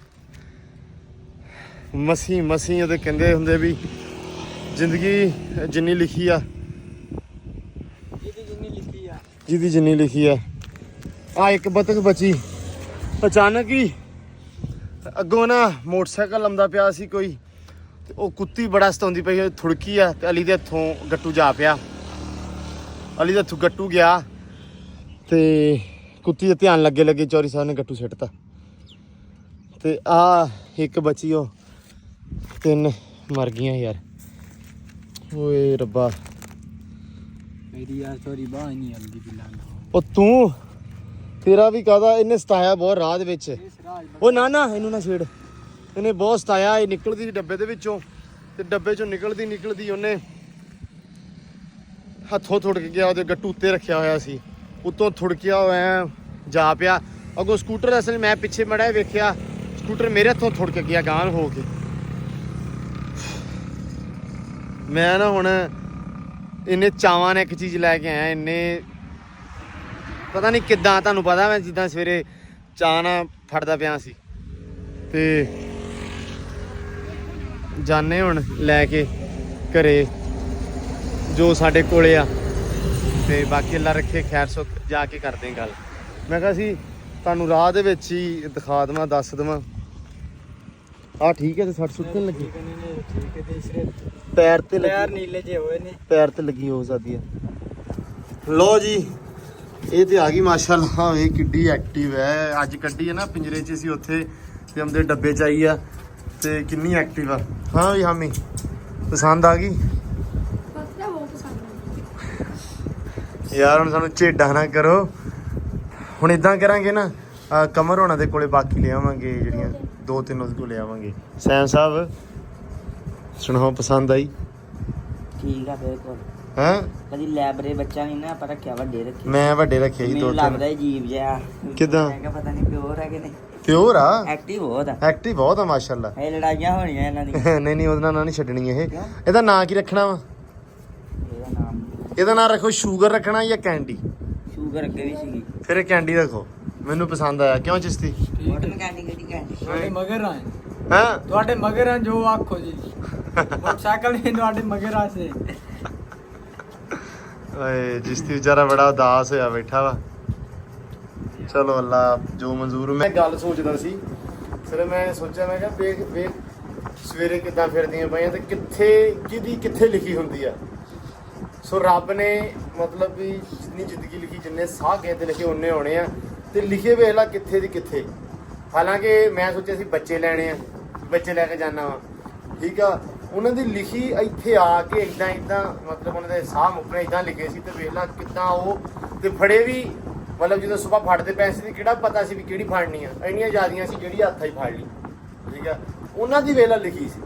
ਮਸੀਂ ਉਹਦੇ ਕਹਿੰਦੇ ਹੁੰਦੇ ਵੀ ਜ਼ਿੰਦਗੀ ਜਿੰਨੀ ਲਿਖੀ ਆ, ਜਿਹਦੀ ਜਿੰਨੀ ਲਿਖੀ ਆ। ਆ ਇੱਕ ਬਤਕ ਬਚੀ। ਅਚਾਨਕ ਹੀ ਅੱਗੋਂ ਨਾ ਮੋਟਰਸਾਈਕਲ ਆਉਂਦਾ ਪਿਆ ਸੀ ਕੋਈ, ਤੇ ਉਹ ਕੁੱਤੀ ਬੜਾ ਸਤਾਉਂਦੀ ਪਈ, ਥੁੜਕੀ ਆ ਤੇ ਅਲੀ ਦੇ ਹੱਥੋਂ ਗੱਟੂ ਜਾ ਪਿਆ। ਅਲੀ ਦੇ ਹੱਥੋਂ ਗੱਟੂ ਗਿਆ ਤੇ ਕੁੱਤੀ ਦੇ ਧਿਆਨ ਲੱਗੇ ਚੌਰੀ ਸਾਹਿਬ ਨੇ ਗੱਟੂ ਸਿੱਟਤਾ। ਤੇ ਆ ਇੱਕ ਬਚੀ, ਉਹ 3 ਮਰ ਗਈਆਂ ਯਾਰ। ਓਏ ਰੱਬਾ ਮੇਰੀ ਯਾਰ ਸੌਰੀ ਬਾਹ ਨਹੀਂ ਆਉਂਦੀ ਬਿਲਾਂ। ਉਹ ਤੂੰ ਤੇਰਾ ਵੀ ਕਾਹਦਾ? ਇਹਨੇ ਸਤਾਇਆ ਬਹੁਤ ਰਾਹ ਦੇ ਵਿੱਚ। ਉਹ ਨਾ ਇਹਨੂੰ ਨਾ ਛੇੜ। ਇਹਨੇ ਬਹੁਤ ਸਤਾਇਆ। ਇਹ ਨਿਕਲਦੀ ਸੀ ਡੱਬੇ ਦੇ ਵਿੱਚੋਂ, ਤੇ ਡੱਬੇ ਚੋਂ ਨਿਕਲਦੀ ਉਹਨੇ ਹੱਥੋਂ ਥੁੜਕ ਗਿਆ। ਉਹਦੇ ਗੱਟੂ ਉੱਤੇ ਰੱਖਿਆ ਹੋਇਆ ਸੀ, ਉੱਤੋਂ ਥੁੜਕਿਆ ਹੋਇਆ ਜਾ ਪਿਆ। ਅੱਗੋਂ ਸਕੂਟਰ ਅਸਲ ਮੈਂ ਪਿੱਛੇ ਮੜਿਆ ਵੇਖਿਆ, ਸਕੂਟਰ ਮੇਰੇ ਹੱਥੋਂ ਥੁੜਕ ਗਿਆ ਗਾਂਹ ਹੋ ਕੇ। ਮੈਂ ਨਾ ਹੁਣ ਇੰਨੇ ਚਾਵਾਂ ਨੇ ਇੱਕ ਚੀਜ਼ ਲੈ ਕੇ ਆਇਆ। ਇੰਨੇ ਪਤਾ ਨਹੀਂ ਕਿੱਦਾਂ, ਤੁਹਾਨੂੰ ਪਤਾ ਮੈਂ ਜਿੱਦਾਂ ਸਵੇਰੇ ਚਾਹ ਨਾ ਫੜਦਾ ਪਿਆ ਸੀ। ਤੇ ਜਾਣੇ ਹੁਣ ਲੈ ਕੇ ਘਰੇ ਜੋ ਸਾਡੇ ਕੋਲੇ ਆ। ਤੇ ਬਾਕੀ ਅੱਲਾ ਰੱਖੇ ਖੈਰ ਸੁੱਖ, ਜਾ ਕੇ ਕਰਦੇ ਗੱਲ। ਮੈਂ ਕਿਹਾ ਸੀ ਤੁਹਾਨੂੰ ਰਾਹ ਦੇ ਵਿੱਚ ਹੀ ਦਿਖਾ ਦੇਵਾਂ, ਦੱਸ ਦੇਵਾਂ। ਆ ਠੀਕ ਹੈ ਤੇ ਸੱਟ ਸੁੱਟਣ ਲੱਗੀ ਪੈਰ ਤੇ ਪੈਰ ਨੀਲੇ ਜੇ ਹੋਏ ਨੇ, ਪੈਰ ਤੇ ਲੱਗੀ ਹੋ ਸਕਦੀ ਹੈ। ਲੋ ਜੀ ਇਹ ਤੇ ਆ ਗਈ ਮਾਸ਼ਾਅੱਲਾ। ਵੇ ਕਿੱਡੀ ਐਕਟਿਵ ਹੈ। ਅੱਜ ਕੱਢੀ ਹੈ ਨਾ ਪਿੰਜਰੇ 'ਚ ਸੀ ਉੱਥੇ, ਤੇ ਹਮਦੇ ਡੱਬੇ 'ਚ ਆਈ ਆ ਤੇ ਕਿੰਨੀ ਐਕਟਿਵ ਆ। ਹਾਂ ਵੀ ਹਾਮੀ ਪਸੰਦ ਆ ਗਈ ਯਾਰ। ਹੁਣ ਸਾਨੂੰ ਝੇਡਾਂ ਨਾ ਕਰੋ। ਹੁਣ ਇਦਾਂ ਕਰਾਂਗੇ ਨਾ, ਕਮਰ ਹੋਣਾ ਦੇ ਕੋਲੇ ਬਾਕੀ ਲਿਆਵਾਂਗੇ, ਜਿਹੜੀਆਂ 2-3 ਉਹਦੇ ਕੋਲ ਲਿਆਵਾਂਗੇ। ਸੈਮ ਸਾਹਿਬ ਸੁਣਾਓ, ਪਸੰਦ ਆਈ? ਠੀਕ ਆ ਬਿਲਕੁਲ। ਹੈਂ ਕਦੀ ਲੈਬਰੇ ਬੱਚਾ ਨਹੀਂ ਨਾ ਆਪਾਂ ਰੱਖਿਆ, ਵੱਡੇ ਰੱਖੇ। ਮੈਂ ਵੱਡੇ ਰੱਖੇ ਸੀ ਮੈਨੂੰ 2-3। ਲੱਗਦਾ ਅਜੀਬ ਜਿਹਾ। ਕਿੱਦਾਂ? ਮੈਂ ਕਿਹਾ ਪਤਾ ਨਹੀਂ ਪਿਓਰ ਹੈ ਕਿ ਨਹੀਂ। ਪਿਓਰ ਆ, ਐਕਟਿਵ ਬਹੁਤ ਆ। ਐਕਟਿਵ ਬਹੁਤ ਆ ਮਾਸ਼ਾਅੱਲਾ। ਇਹ ਲੜਾਈਆਂ ਹੋਣੀਆਂ ਇਹਨਾਂ ਦੀਆਂ। ਨਹੀਂ ਉਹਦੇ ਨਾਲ ਨਹੀਂ ਛੱਡਣੀ ਇਹ। ਇਹਦਾ ਨਾਂ ਕੀ ਰੱਖਣਾ ਵਾ? ਇਹਦਾ ਨਾਮ ਇਹਦਾ ਨਾਂ ਰੱਖੋ ਸ਼ੂਗਰ ਰੱਖਣਾ ਜਾਂ ਕੈਂਡੀ? ਸ਼ੂਗਰ ਅੱਗੇ ਵੀ ਸੀਗੀ। ਫਿਰ ਇਹ ਕੈਂਡੀ ਰੱਖੋ। ਮੈਨੂੰ ਪਸੰਦ ਆਇਆ। ਕਿਉਂ ਚਿਸ਼ਤੀ? ਮੋਟਰ ਕੈਂਡੀ ਕਿਹੜੀ ਕੈਂਡੀ? ਤੁਹਾਡੇ ਮਗਰ ਆਏ, ਹਾਂ ਤੁਹਾਡੇ ਮਗਰ ਆ ਜੋ ਆਖੋ ਜੀ। ਮੋਟਰਸਾਈਕਲ ਨਹੀਂ ਤੁਹਾਡੇ ਮਗਰ ਆ ਸੇ। ਓਏ ਜਿਸ਼ਤੀ ਵਿਚਾਰਾ ਬੜਾ ਉਦਾਸ ਹੋਇਆ ਬੈਠਾ ਵਾ। ਚਲੋ ਅੱਲਾ ਜੋ ਮਨਜ਼ੂਰ। ਮੈਂ ਗੱਲ ਸੋਚਦਾ ਸੀ ਫਿਰ ਮੈਂ ਸੋਚਿਆ, ਮੈਂ ਕਿਹਾ ਵੇਖ ਸਵੇਰੇ ਕਿੱਦਾਂ ਫਿਰਦੀਆਂ ਪਈਆਂ ਤੇ ਕਿੱਥੇ ਲਿਖੀ ਹੁੰਦੀ ਆ। ਸੋ ਰੱਬ ਨੇ ਮਤਲਬ ਵੀ ਜਿੰਨੀ ਜ਼ਿੰਦਗੀ ਲਿਖੀ, ਜਿੰਨੇ ਸਾਹ ਗਏ ਤੇ ਲਿਖੇ ਉਨੇ ਹੋਣੇ ਆ। ਤੇ ਲਿਖੇ ਵੇਖ ਲਾ ਕਿੱਥੇ ਦੀ ਕਿੱਥੇ। ਹਾਲਾਂਕਿ ਮੈਂ ਸੋਚਿਆ ਸੀ ਬੱਚੇ ਲੈਣੇ ਆ, ਬੱਚੇ ਲੈ ਕੇ ਜਾਣਾ ਵਾ, ਠੀਕ ਆ। ਉਹਨਾਂ ਦੀ ਲਿਖੀ ਇੱਥੇ ਆ ਕੇ ਇਦਾਂ ਮਤਲਬ ਉਹਨਾਂ ਦੇ ਸਾਹ ਮੁੱਕਣੇ ਇਦਾਂ ਲਿਖੇ ਸੀ ਤੇ ਵੇਖ ਲਾ ਕਿੱਦਾਂ ਉਹ, ਤੇ ਫੜੇ ਵੀ ਮਤਲਬ ਜਦੋਂ ਸਵੇਰ ਫੜਦੇ ਪੈਸੇ ਦੀ ਕਿਹੜਾ ਪਤਾ ਸੀ ਵੀ ਕਿਹੜੀ ਫੜਨੀ ਆ, ਇੰਨੀਆਂ ਜ਼ਿਆਦੀਆਂ ਸੀ ਜਿਹੜੀ ਹੱਥਾਂ ਹੀ ਫੜ ਲਈ, ਠੀਕ ਆ। ਉਹਨਾਂ ਦੀ ਵੇਖ ਲਾ ਲਿਖੀ ਸੀ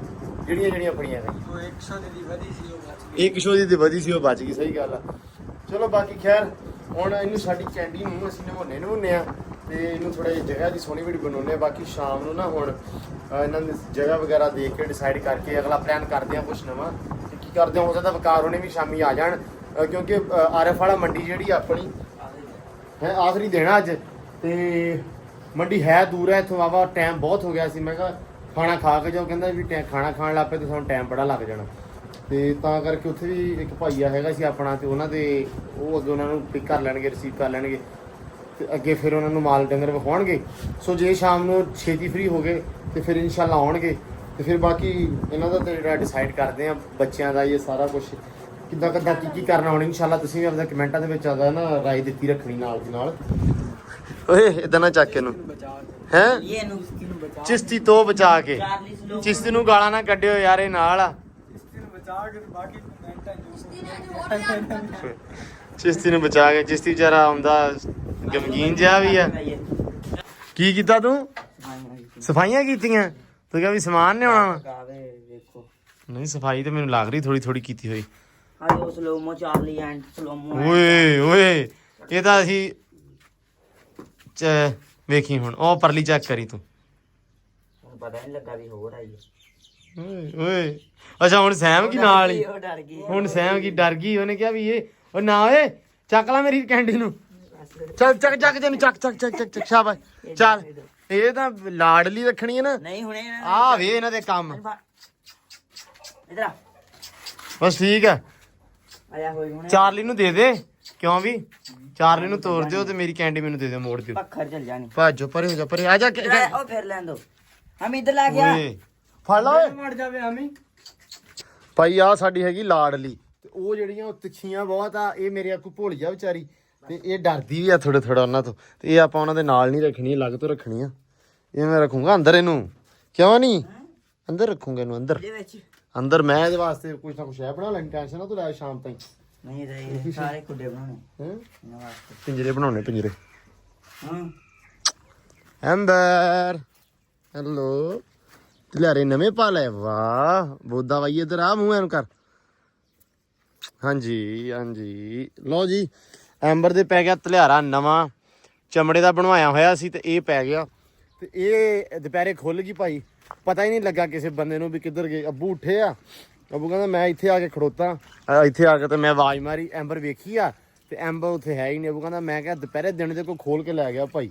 ਜਿਹੜੀਆਂ ਫੜੀਆਂ ਗਈਆਂ। ਉਹ 100 ਦੀ ਵਧੀ ਸੀ ਉਹ ਬਚ ਗਈ। 100 ਦੀ ਤੇ ਵਧੀ ਸੀ ਉਹ ਬਚ ਗਈ, ਸਹੀ ਗੱਲ ਆ। ਚਲੋ ਬਾਕੀ ਖੈਰ ਹੁਣ ਇਹਨੂੰ ਸਾਡੀ ਕੈਂਡੀ ਨੂੰ ਅਸੀਂ ਨਵਾਉਂਦੇ ਆ ਤੇ ਇਹਨੂੰ ਥੋੜਾ ਜਿਹੀ ਜਗ੍ਹਾ ਦੀ ਸੋਹਣੀ ਵੀਡੀਓ ਬਣਾਉਂਦੇ ਆ। ਬਾਕੀ ਸ਼ਾਮ ਨੂੰ ਨਾ ਹੁਣ ਇਹਨਾਂ ਦੀ ਜਗ੍ਹਾ ਵਗੈਰਾ ਦੇਖ ਕੇ ਡਿਸਾਈਡ ਕਰਕੇ ਅਗਲਾ ਪਲਾਨ ਕਰਦੇ ਆ ਕੁਛ ਨਵਾਂ, ਤੇ ਕੀ ਕਰਦੇ ਹੋ ਸਕਦਾ ਵਕਾਰ ਹੋਣੇ ਵੀ ਸ਼ਾਮੀ ਆ ਜਾਣ, ਕਿਉਂਕਿ ਆਰਐਫ ਵਾਲਾ ਮੰਡੀ ਜਿਹੜੀ ਆਪਣੀ ਹੈ ਆਖਰੀ ਦੇਣਾ ਅੱਜ, ਤੇ ਮੰਡੀ ਹੈ ਦੂਰ ਹੈ ਇੱਥੋਂ ਵਾਵਾ, ਟਾਈਮ ਬਹੁਤ ਹੋ ਗਿਆ ਸੀ। ਮੈਂ ਕਿਹਾ ਖਾਣਾ ਖਾ ਕੇ ਜਾਓ, ਕਹਿੰਦਾ ਵੀ ਖਾਣਾ ਖਾਣ ਲੱਗ ਪਏ ਤੇ ਸਾਨੂੰ ਟਾਈਮ ਬੜਾ ਲੱਗ ਜਾਣਾ, ਤੇ ਤਾਂ ਕਰਕੇ ਉੱਥੇ ਵੀ ਇੱਕ ਭਾਈਆ ਹੈਗਾ ਸੀ ਆਪਣਾ, ਤੇ ਉਹਨਾਂ ਦੇ ਉਹ ਅੱਗੇ ਉਹਨਾਂ ਨੂੰ ਪਿਕ ਕਰ ਲੈਣਗੇ, ਰਿਸੀਵ ਕਰ ਲੈਣਗੇ, ਤੇ ਅੱਗੇ ਫਿਰ ਉਹਨਾਂ ਨੂੰ ਮਾਲ ਡੰਗਰ ਵਿਖਾਉਣਗੇ। ਸੋ ਜੇ ਸ਼ਾਮ ਨੂੰ ਛੇਤੀ ਫ੍ਰੀ ਹੋ ਗਏ ਤੇ ਫਿਰ ਇਨਸ਼ਾਅੱਲਾ ਆਉਣਗੇ, ਤੇ ਫਿਰ ਬਾਕੀ ਇਹਨਾਂ ਦਾ ਤੇ ਜਿਹੜਾ ਡਿਸਾਈਡ ਕਰਦੇ ਆ ਬੱਚਿਆਂ ਦਾ ਇਹ ਸਾਰਾ ਕੁਝ ਕਿੱਦਾਂ ਕੀ ਕਰਨਾ ਹੁਣ। ਇਨਸ਼ਾਅੱਲਾ ਤੁਸੀਂ ਵੀ ਆਪਣਾ ਕਮੈਂਟਾਂ ਦੇ ਵਿੱਚ ਆਦਾ ਨਾ ਰਾਏ ਦਿੱਤੀ ਰੱਖਣੀ ਨਾਲ ਦੀ ਨਾਲ। ਓਏ ਇਦਾਂ ਨਾ ਚੱਕ ਇਹਨੂੰ ਹੈ ਇਹਨੂੰ ਕਿਨੂੰ ਬਚਾ, ਚਿਸ਼ਤੀ ਤੋਂ ਬਚਾ ਕੇ, ਚਾਰਲੀ ਸਲੋ ਚਿਸ਼ਤੀ ਨੂੰ ਗਾਲਾਂ ਨਾ ਕੱਢਿਓ ਯਾਰ, ਇਹ ਨਾਲ ਆ। ਬਚਾ ਕੇ ਬਾਕੀ ਕਮੈਂਟਾਂ ਚਿਸ਼ਤੀ ਨੂੰ ਬਚਾ ਕੇ, ਚਿਸ਼ਤੀ ਵਿਚਾਰਾ ਆਉਂਦਾ ਗਮਗੀਨ ਜਿਹਾ ਵੀ ਆ। ਕੀ ਕੀਤਾ ਤੂੰ? ਸਫਾਈਆਂ ਕੀਤੀਆਂ? ਤੂੰ ਕਿਹਾ ਵੀ ਸਮਾਨ ਨੇ ਆਉਣਾ ਵਾ? ਦੇਖੋ ਨਹੀਂ ਸਫਾਈ ਤੇ ਮੈਨੂੰ ਲੱਗ ਰਹੀ ਥੋੜੀ ਕੀਤੀ ਹੋਈ। ਹਾਂ ਉਹ ਸਲੋਮੋ ਚਾਰਲੀ ਐਂਡ ਸਲੋਮੋ ਓਏ ਇਹ ਤਾਂ ਅਸੀਂ ਵੇਖੀ ਹੁਣ ਉਹ ਪਰਲੀ ਚੈੱਕ ਕਰੀ ਤੂੰ। ਪਤਾ ਨਹੀਂ ਲੱਗਾ ਵੀ ਹੋਰ ਆਈ ਓਏ ਅੱਛਾ ਹੁਣ ਸਹਿਮ ਕੀ ਨਾਲ ਹੀ, ਉਹ ਡਰ ਗਈ। ਹੁਣ ਸਹਿਮ ਕੀ ਡਰ ਗਈ, ਉਹਨੇ ਕਿਹਾ ਵੀ ਇਹ ਉਹ ਨਾ ਓਏ ਚੱਕ ਲੈ ਮੇਰੀ ਕੈਂਡੀ ਨੂੰ, ਚੱਕ ਤੈਨੂੰ ਚੱਕ ਸ਼ਾਬਾਸ਼ ਚੱਲ। ਇਹ ਤਾਂ ਲਾਡਲੀ ਰੱਖਣੀ ਹੈ ਨਾ, ਨਹੀਂ ਹੁਣੇ ਆ ਵੇ ਇਹਨਾਂ ਦੇ ਕੰਮ ਇਧਰ ਆ ਬਸ ਠੀਕ ਆ। ਆਇਆ ਹੋਈ ਹੁਣੇ ਚਾਰਲੀ ਨੂੰ ਦੇ ਦੇ, ਕਿਉਂ ਵੀ ਚਾਰਲੀ ਨੂੰ ਤੋੜ ਦਿਓ ਤੇ ਮੇਰੀ ਕੈਂਡੀ ਮੈਨੂੰ ਦੇ ਦਿਓ, ਮੋੜ ਦਿਓ। ਪੱਖਰ ਚੱਲ ਜਾਣੀ ਭਾਜੋ ਪਰੇ ਹੋ ਜਾ, ਪਰੇ ਆ ਜਾ। ਉਹ ਫਿਰ ਲੈਣ ਦੋ, ਹਮ ਇੱਧਰ ਲਾ ਗਿਆ ਓਏ ਫੜ ਲਾ ਓਏ। ਮੜ ਜਾਵੇ ਆਮੀ ਭਾਈ ਆ ਸਾਡੀ ਹੈਗੀ ਲਾਡਲੀ, ਤੇ ਉਹ ਜਿਹੜੀਆਂ ਉਹ ਤਿੱਖੀਆਂ ਬਹੁਤ ਆ, ਇਹ ਮੇਰੇ ਆਕੂ ਭੋਲੀ ਆ ਵਿਚਾਰੀ, ਤੇ ਇਹ ਡਰਦੀ ਵੀ ਆ ਥੋੜਾ ਉਹਨਾਂ ਤੋਂ, ਤੇ ਇਹ ਆਪਾਂ ਉਹਨਾਂ ਦੇ ਨਾਲ ਨਹੀਂ ਰੱਖਣੀ, ਅਲੱਗ ਤੋਂ ਰੱਖਣੀ ਆ। ਇਹ ਮੈਂ ਰੱਖੂੰਗਾ ਅੰਦਰ ਇਹਨੂੰ, ਕਿਉਂ ਨਹੀਂ ਅੰਦਰ ਰੱਖੂੰਗਾ ਇਹਨੂੰ, ਅੰਦਰ ਮੈਂ ਇਹਦੇ ਵਾਸਤੇ ਕੁਝ ਨਾ ਕੁਝ ਹੈ ਬਣਾ ਲੈਣੀ, ਟੈਨਸ਼ਨ ਨਾ ਤੂੰ ਲੈ ਸ਼ਾਮ ਤਾਈਂ। ਨਹੀਂ ਰਹੇ ਸਾਰੇ ਖੁੱਡੇ ਬਣਾਉਣੇ ਹੈਂ ਇਹਨਾਂ ਵਾਸਤੇ। ਪਿੰਜਰੇ ਬਣਾਉਣੇ, ਪਿੰਜਰੇ। ਹਾਂ ਅੰਦਰ ਹੈਲੋ ਤਲਿਆਰੇ ਨਵੇਂ ਪਾ ਲੈ, ਵਾਹ ਬੋਦਾ ਬਾਈ ਇਧਰ ਆ, ਮੂੰਹ ਐਨ ਕਰ। ਹਾਂਜੀ ਲਓ ਜੀ, ਐਂਬਰ ਦੇ ਪੈ ਗਿਆ ਤਲਿਆਰਾ ਨਵਾਂ, ਚਮੜੇ ਦਾ ਬਣਵਾਇਆ ਹੋਇਆ ਸੀ ਤੇ ਇਹ ਪੈ ਗਿਆ, ਤੇ ਇਹ ਦੁਪਹਿਰੇ ਖੁੱਲ ਗਈ ਭਾਈ, ਪਤਾ ਹੀ ਨਹੀਂ ਲੱਗਾ ਕਿਸੇ ਬੰਦੇ ਨੂੰ ਵੀ ਕਿੱਧਰ ਗਏ। ਅੱਬੂ ਉੱਠੇ ਆ, ਅੱਬੂ ਕਹਿੰਦਾ ਮੈਂ ਇੱਥੇ ਆ ਕੇ ਖੜੋਤਾ, ਇੱਥੇ ਆ ਕੇ ਤੇ ਮੈਂ ਆਵਾਜ਼ ਮਾਰੀ, ਐਂਬਰ ਵੇਖੀ ਆ ਤੇ ਐਂਬਰ ਉੱਥੇ ਹੈ ਹੀ ਨਹੀਂ। ਅੱਬੂ ਕਹਿੰਦਾ ਮੈਂ ਕਿਹਾ ਦੁਪਹਿਰੇ ਦਿਨ ਦੇ ਕੋਈ ਖੋਲ ਕੇ ਲੈ ਗਿਆ ਭਾਈ,